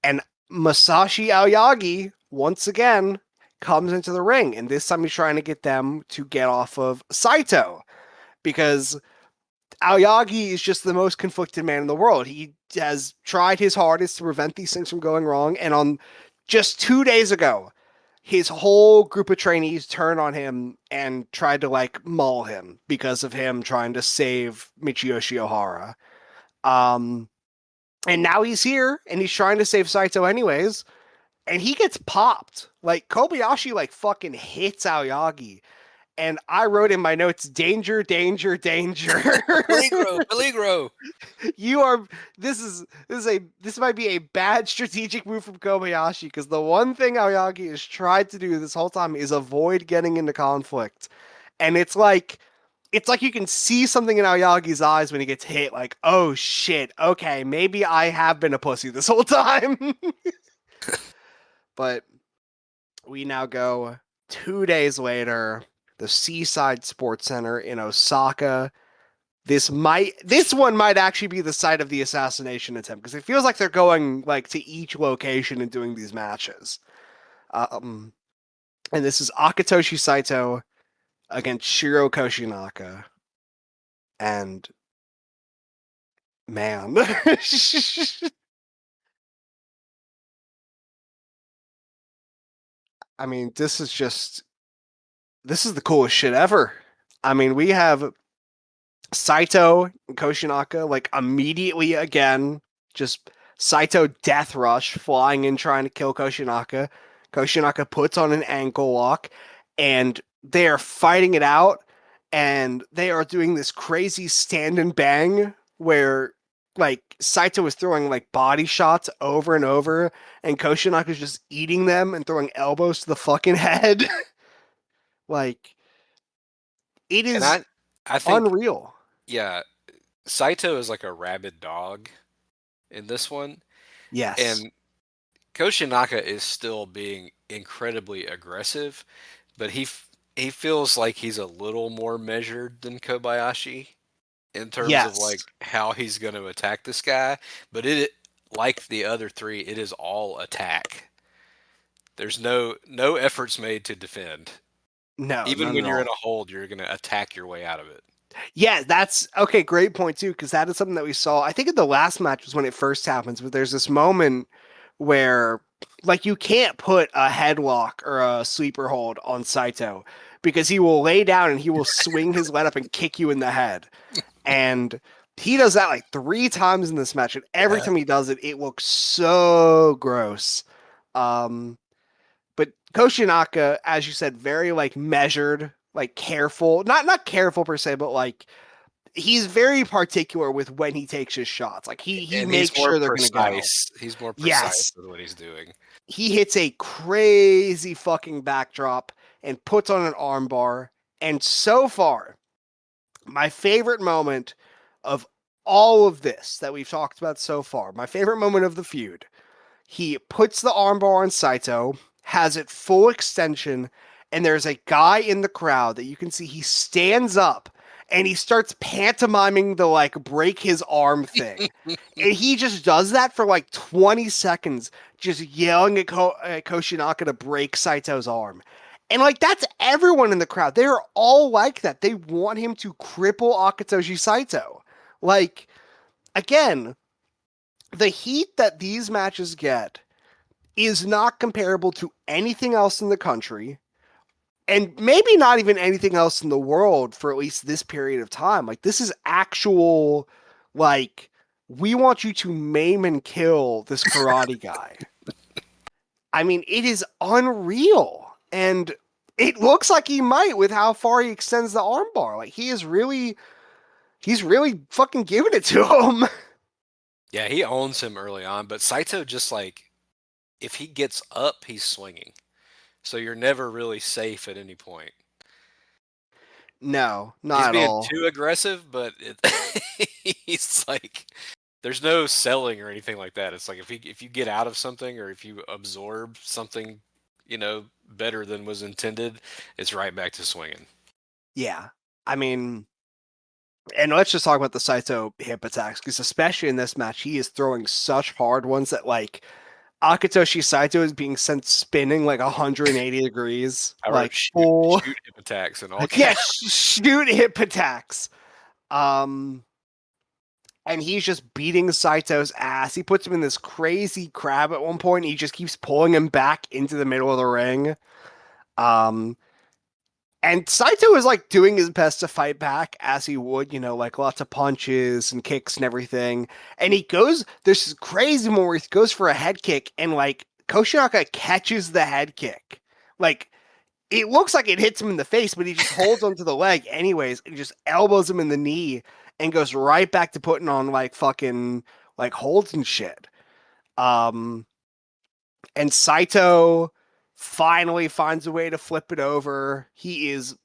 Speaker 2: And Masashi Aoyagi, once again, comes into the ring. And this time he's trying to get them to get off of Saito. Because Aoyagi is just the most conflicted man in the world. He has tried his hardest to prevent these things from going wrong. And on just 2 days ago, his whole group of trainees turned on him and tried to like maul him because of him trying to save Michiyoshi Ohara. And now he's here and he's trying to save Saito anyways. And he gets popped. Like Kobayashi like fucking hits Aoyagi. And I wrote in my notes, danger, danger, danger.
Speaker 1: Peligro.
Speaker 2: You are this might be a bad strategic move from Kobayashi because the one thing Aoyagi has tried to do this whole time is avoid getting into conflict. And it's like you can see something in Aoyagi's eyes when he gets hit, like, oh shit, okay, maybe I have been a pussy this whole time. But we now go 2 days later, the Seaside Sports Center in Osaka. This one might actually be the site of the assassination attempt because it feels like they're going like to each location and doing these matches. And this is Akitoshi Saito against Shiro Koshinaka. And man, I mean, this is the coolest shit ever. I mean, we have Saito and Koshinaka like immediately again, just Saito death rush flying in trying to kill Koshinaka. Koshinaka puts on an ankle lock and they are fighting it out and they are doing this crazy stand and bang where like Saito is throwing like body shots over and over and Koshinaka is just eating them and throwing elbows to the fucking head. Like it
Speaker 1: And
Speaker 2: is
Speaker 1: I think,
Speaker 2: unreal.
Speaker 1: yeah, Saito is like a rabid dog in this one,
Speaker 2: Yes.
Speaker 1: and Koshinaka is still being incredibly aggressive, but he feels like he's a little more measured than Kobayashi in terms of
Speaker 2: Yes.
Speaker 1: like how he's going to attack this guy. But it, like the other three, it is all attack. There's no efforts made to defend.
Speaker 2: No,
Speaker 1: Even
Speaker 2: none
Speaker 1: when
Speaker 2: at
Speaker 1: you're in
Speaker 2: all.
Speaker 1: a hold, you're going to attack your way out of it.
Speaker 2: Yeah, that's okay. Great point too, because that is something that we saw. I think in the last match was when it first happens, but there's this moment where, like, you can't put a headlock or a sleeper hold on Saito because he will lay down and he will swing his leg up and kick you in the head. And he does that like 3 times in this match, and every
Speaker 1: Yeah.
Speaker 2: time he does it, it looks so gross. Um, But Koshinaka, as you said, very like measured, like careful. Not careful per se, but like he's very particular with when he takes his shots. Like he
Speaker 1: And he's
Speaker 2: makes
Speaker 1: more
Speaker 2: sure they're gonna go.
Speaker 1: precise. He's more precise
Speaker 2: Yes.
Speaker 1: with what he's doing.
Speaker 2: He hits a crazy fucking backdrop and puts on an armbar. And so far, my favorite moment of all of this that we've talked about so far, my favorite moment of the feud, he puts the armbar on Saito, has it full extension, and there's a guy in the crowd that you can see he stands up and he starts pantomiming the like break his arm thing. And he just does that for like 20 seconds, just yelling at Koshinaka to break Saito's arm. And like that's everyone in the crowd. They're all like that. They want him to cripple Akitoshi Saito. Like, again, the heat that these matches get is not comparable to anything else in the country and maybe not even anything else in the world for at least this period of time. Like this is actual like we want you to maim and kill this karate guy. I mean, it is unreal. And It looks like he might with how far he extends the armbar. Like he's really fucking giving it to him.
Speaker 1: Yeah, he owns him early on, but Saito just like if he gets up, he's swinging. So you're never really safe at any point.
Speaker 2: No,
Speaker 1: He's
Speaker 2: not at
Speaker 1: being
Speaker 2: all.
Speaker 1: too aggressive, but he's like there's no selling or anything like that. It's like if you get out of something or if you absorb something, better than was intended, it's right back to swinging.
Speaker 2: Yeah. I mean, and let's just talk about the Saito hip attacks, because especially in this match, he is throwing such hard ones that like Akitoshi Saito is being sent spinning like 180 degrees,
Speaker 1: I wrote
Speaker 2: like full,
Speaker 1: shoot hip attacks and all
Speaker 2: yeah,
Speaker 1: caps.
Speaker 2: shoot hip attacks. Um, and he's just beating Saito's ass. He puts him in this crazy crab at one point. And he just keeps pulling him back into the middle of the ring. Um, and Saito is like doing his best to fight back as he would, like lots of punches and kicks and everything. And there's this crazy moment where he goes for a head kick and like Koshinaka catches the head kick. Like it looks like it hits him in the face, but he just holds onto the leg anyways and just elbows him in the knee and goes right back to putting on like fucking like holds and shit. Um, and Saito finally finds a way to flip it over. He is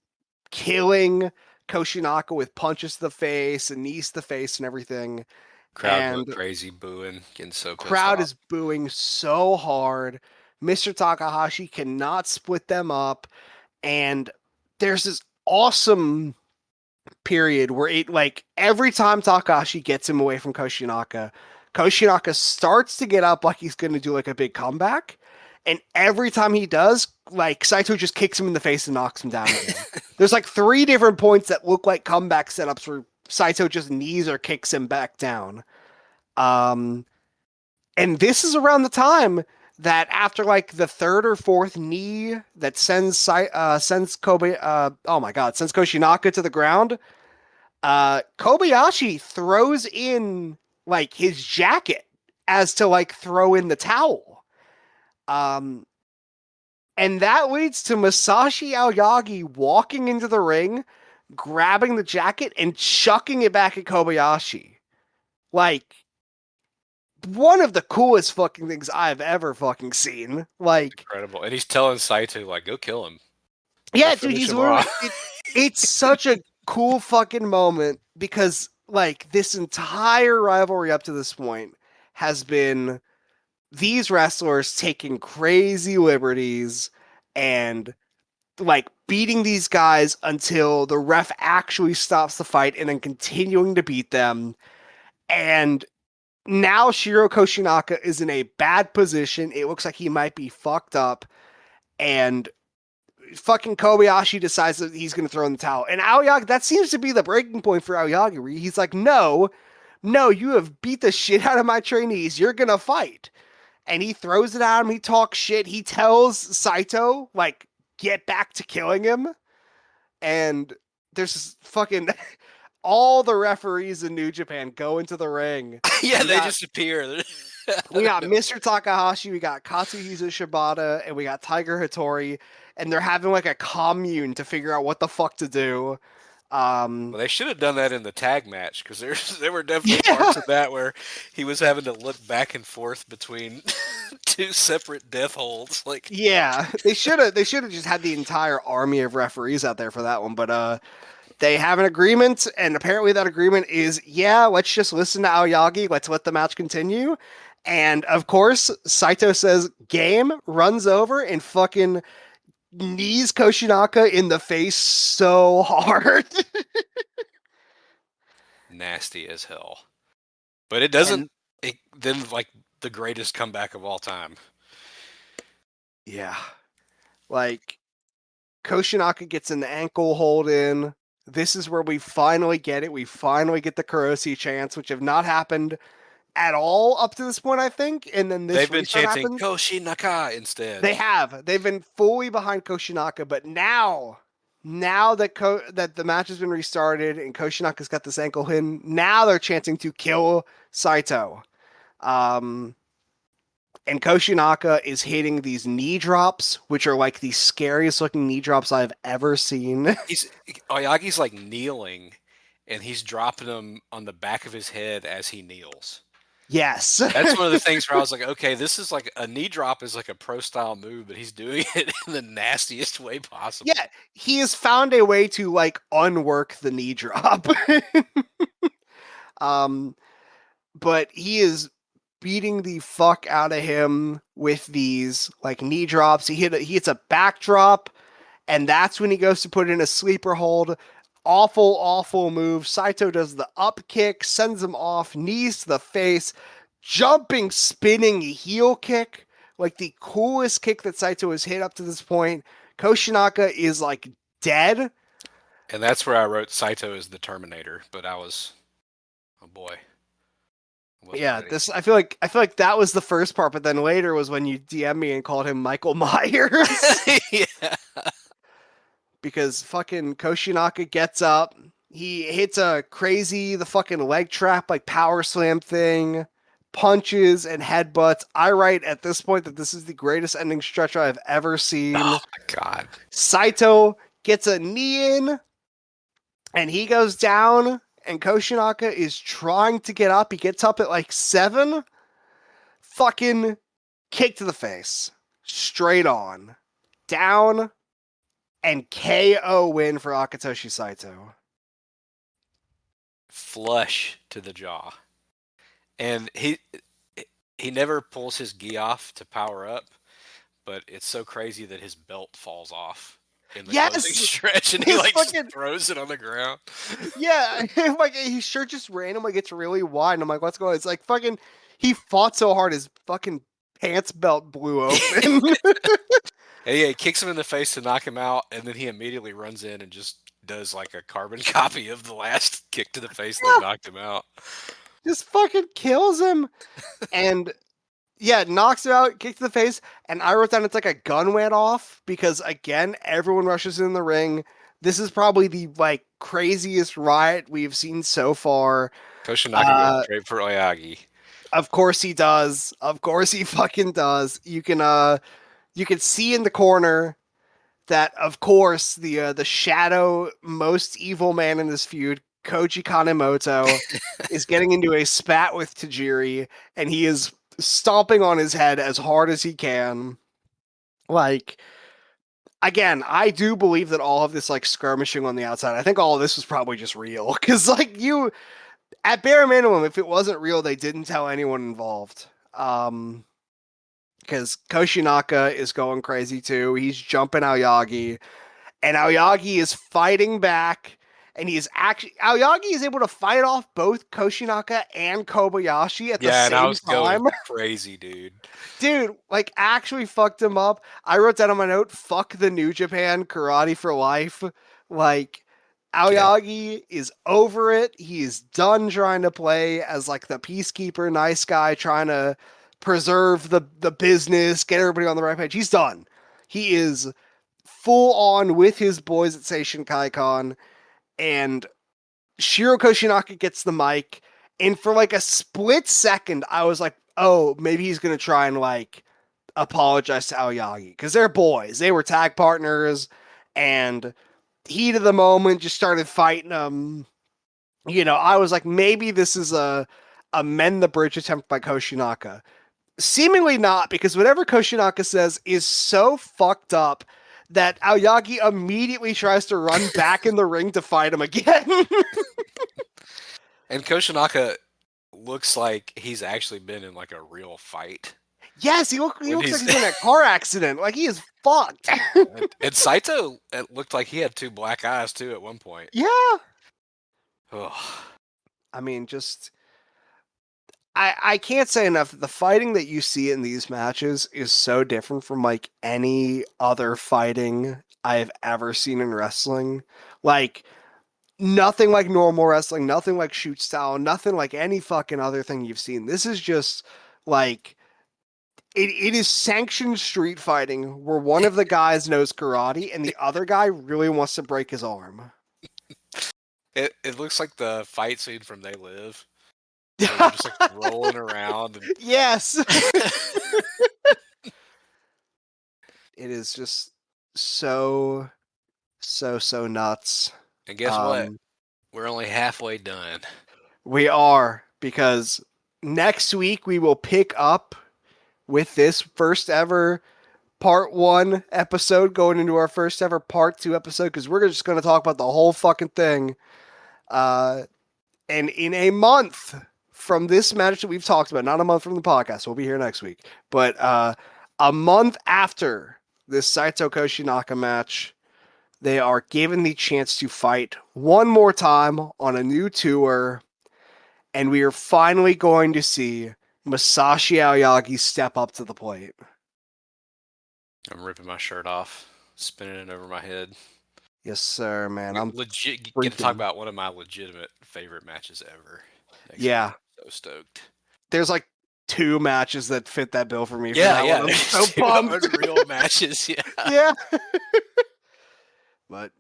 Speaker 2: killing Koshinaka with punches to the face and knees to the face and everything.
Speaker 1: Crowd going
Speaker 2: And
Speaker 1: crazy, booing, getting so pissed
Speaker 2: crowd
Speaker 1: off.
Speaker 2: is booing so hard. Mr. Takahashi cannot split them up. And there's this awesome period where it like every time Takahashi gets him away from Koshinaka, Koshinaka starts to get up like he's going to do like a big comeback. And every time he does, like Saito just kicks him in the face and knocks him down again. There's like 3 different points that look like comeback setups where Saito just knees or kicks him back down. Um, and this is around the time that after like the 3rd or 4th knee that sends Koshinaka to the ground, Kobayashi throws in like his jacket as to like throw in the towel. Um, and that leads to Masashi Aoyagi walking into the ring, grabbing the jacket and chucking it back at Kobayashi. Like one of the coolest fucking things I've ever fucking seen. Like,
Speaker 1: Incredible. And he's telling Saito, like, go kill him.
Speaker 2: yeah,
Speaker 1: Go
Speaker 2: dude,
Speaker 1: finish
Speaker 2: he's
Speaker 1: him
Speaker 2: literally.
Speaker 1: off.
Speaker 2: It's such a cool fucking moment because, like, this entire rivalry up to this point has been these wrestlers taking crazy liberties and, like, beating these guys until the ref actually stops the fight and then continuing to beat them. And now Shiro Koshinaka is in a bad position. It looks like he might be fucked up. And fucking Kobayashi decides that he's going to throw in the towel. And Aoyagi, that seems to be the breaking point for Aoyagi, where he's like, no, you have beat the shit out of my trainees. You're going to fight. And he throws it at him. He talks shit. He tells Saito, like, get back to killing him. And there's this fucking all the referees in New Japan go into the ring.
Speaker 1: Yeah, they just appear.
Speaker 2: We got Mr. Takahashi, we got Katsuhisa Shibata, and we got Tiger Hattori, and they're having like a commune to figure out what the fuck to do.
Speaker 1: Well, they should have done that in the tag match because there were definitely
Speaker 2: Yeah,
Speaker 1: parts of that where he was having to look back and forth between 2 separate death holds. Like,
Speaker 2: yeah, they should have just had the entire army of referees out there for that one, but they have an agreement, and apparently that agreement is, yeah, let's just listen to Aoyagi, let's let the match continue. And of course, Saito says game, runs over, and fucking knees Koshinaka in the face so hard.
Speaker 1: nasty as hell. But it doesn't.
Speaker 2: And
Speaker 1: Then, like, the greatest comeback of all time.
Speaker 2: yeah, like Koshinaka gets an ankle hold in. This is where we finally get it. We finally get the Kuroshi chants, which have not happened at all up to this point, I think. And then this
Speaker 1: They've been
Speaker 2: restart
Speaker 1: chanting
Speaker 2: happens.
Speaker 1: Koshinaka instead.
Speaker 2: They have. They've been fully behind Koshinaka, but now that that the match has been restarted and Koshinaka's got this ankle in, now they're chanting to kill Saito. Um, And Koshinaka is hitting these knee drops, which are like the scariest looking knee drops I've ever seen.
Speaker 1: He's Oyagi's like kneeling, and he's dropping them on the back of his head as he kneels.
Speaker 2: Yes.
Speaker 1: That's one of the things where I was like, okay, this is like a knee drop is like a pro style move, but he's doing it in the nastiest way possible.
Speaker 2: Yeah, he has found a way to like unwork the knee drop. um, but he is beating the fuck out of him with these like knee drops. He hits a backdrop, and that's when he goes to put in a sleeper hold. Awful, awful move. Saito does the up kick, sends him off, knees to the face, jumping, spinning heel kick. Like the coolest kick that Saito has hit up to this point. Koshinaka is like dead.
Speaker 1: And that's where I wrote Saito is the Terminator, but I was, oh boy, I wasn't
Speaker 2: Yeah,
Speaker 1: ready.
Speaker 2: this I feel like that was the first part, but then later was when you DM me and called him Michael Myers.
Speaker 1: Yeah.
Speaker 2: Because fucking Koshinaka gets up, he hits a crazy the fucking leg trap like power slam thing, punches and headbutts. I write at this point that this is the greatest ending stretch I've ever seen.
Speaker 1: Oh my god.
Speaker 2: Saito gets a knee in, and he goes down, and Koshinaka is trying to get up. He gets up at like 7. Fucking kick to the face. Straight on. Down, and KO win for Akitoshi Saito.
Speaker 1: Flush to the jaw. And he never pulls his gi off to power up, but it's so crazy that his belt falls off in the closing
Speaker 2: Yes!
Speaker 1: stretch, and he
Speaker 2: His
Speaker 1: like just
Speaker 2: fucking
Speaker 1: throws it on the ground.
Speaker 2: yeah, like his shirt just randomly gets really wide. And I'm like, what's going on? It's like fucking he fought so hard his fucking pants belt blew open.
Speaker 1: And yeah, he kicks him in the face to knock him out, and then he immediately runs in and just does like a carbon copy of the last kick to the face that
Speaker 2: Yeah,
Speaker 1: knocked him out.
Speaker 2: just fucking kills him. And yeah, knocks him out, kick to the face, and I wrote down it's like a gun went off because again, everyone rushes in the ring. This is probably the like craziest riot we've seen so far.
Speaker 1: Koshinaka goes
Speaker 2: Uh,
Speaker 1: straight for Oyagi.
Speaker 2: of course he does. Of course he fucking does. You can see in the corner that of course the shadow most evil man in this feud, Koji Kanemoto, is getting into a spat with Tajiri, and he is stomping on his head as hard as he can. Like, again, I do believe that all of this like skirmishing on the outside, I think all of this was probably just real. Cause like you at bare minimum, if it wasn't real, they didn't tell anyone involved. Because Koshinaka is going crazy too. He's jumping Aoyagi, and Aoyagi is fighting back. And he is actually Aoyagi is able to fight off both Koshinaka and Kobayashi at the
Speaker 1: Yeah, and I
Speaker 2: same
Speaker 1: was going
Speaker 2: time.
Speaker 1: crazy, dude.
Speaker 2: Dude, like actually fucked him up. I wrote down on my note, fuck the New Japan karate for life. Like
Speaker 1: Yeah.
Speaker 2: Aoyagi is over it. He is done trying to play as like the peacekeeper, nice guy, trying to preserve the business, get everybody on the right page. He's done. He is full on with his boys at Seishin Kaikan, and Shiro Koshinaka gets the mic, and for like a split second, I was like, oh, maybe he's gonna try and like apologize to Aoyagi because they're boys. They were tag partners, and heat of the moment just started fighting them. You know, I was like, maybe this is a mend the bridge attempt by Koshinaka. Seemingly not, because whatever Koshinaka says is so fucked up that Aoyagi immediately tries to run back in the ring to fight him again.
Speaker 1: And Koshinaka looks like he's actually been in like a real fight.
Speaker 2: Yes, he
Speaker 1: When
Speaker 2: looks like
Speaker 1: he's
Speaker 2: he's in a car accident. Like he is fucked.
Speaker 1: and Saito, it looked like he had two black eyes too at one point.
Speaker 2: Yeah.
Speaker 1: Ugh.
Speaker 2: I mean, just I can't say enough. The fighting that you see in these matches is so different from like any other fighting I've ever seen in wrestling. Like nothing like normal wrestling, nothing like shoot style, nothing like any fucking other thing you've seen. This is just like it is sanctioned street fighting where one of the guys knows karate and the other guy really wants to break his arm.
Speaker 1: It looks like the fight scene from They Live. where they're just like rolling around. And...
Speaker 2: Yes. It is just so nuts.
Speaker 1: And guess what? We're only halfway done.
Speaker 2: We are, because next week we will pick up with this first ever part 1 episode going into our first ever part 2 episode, because we're just going to talk about the whole fucking thing. And in a month from this match that we've talked about, not a month from the podcast, we'll be here next week, but a month after this Saito Koshinaka match, they are given the chance to fight one more time on a new tour, and we are finally going to see Masashi Aoyagi step up to the plate.
Speaker 1: I'm ripping my shirt off, spinning it over my head.
Speaker 2: Yes, sir, man. I'm
Speaker 1: legit
Speaker 2: freaking.
Speaker 1: get to talk about one of my legitimate favorite matches ever.
Speaker 2: Yeah.
Speaker 1: Week. So stoked.
Speaker 2: There's like 2 matches that fit that bill for me.
Speaker 1: Yeah,
Speaker 2: for that
Speaker 1: yeah.
Speaker 2: One. I'm so pumped.
Speaker 1: Unreal matches, yeah.
Speaker 2: Yeah. But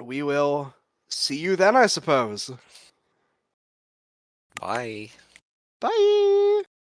Speaker 2: we will see you then, I suppose.
Speaker 1: Bye.
Speaker 2: Bye.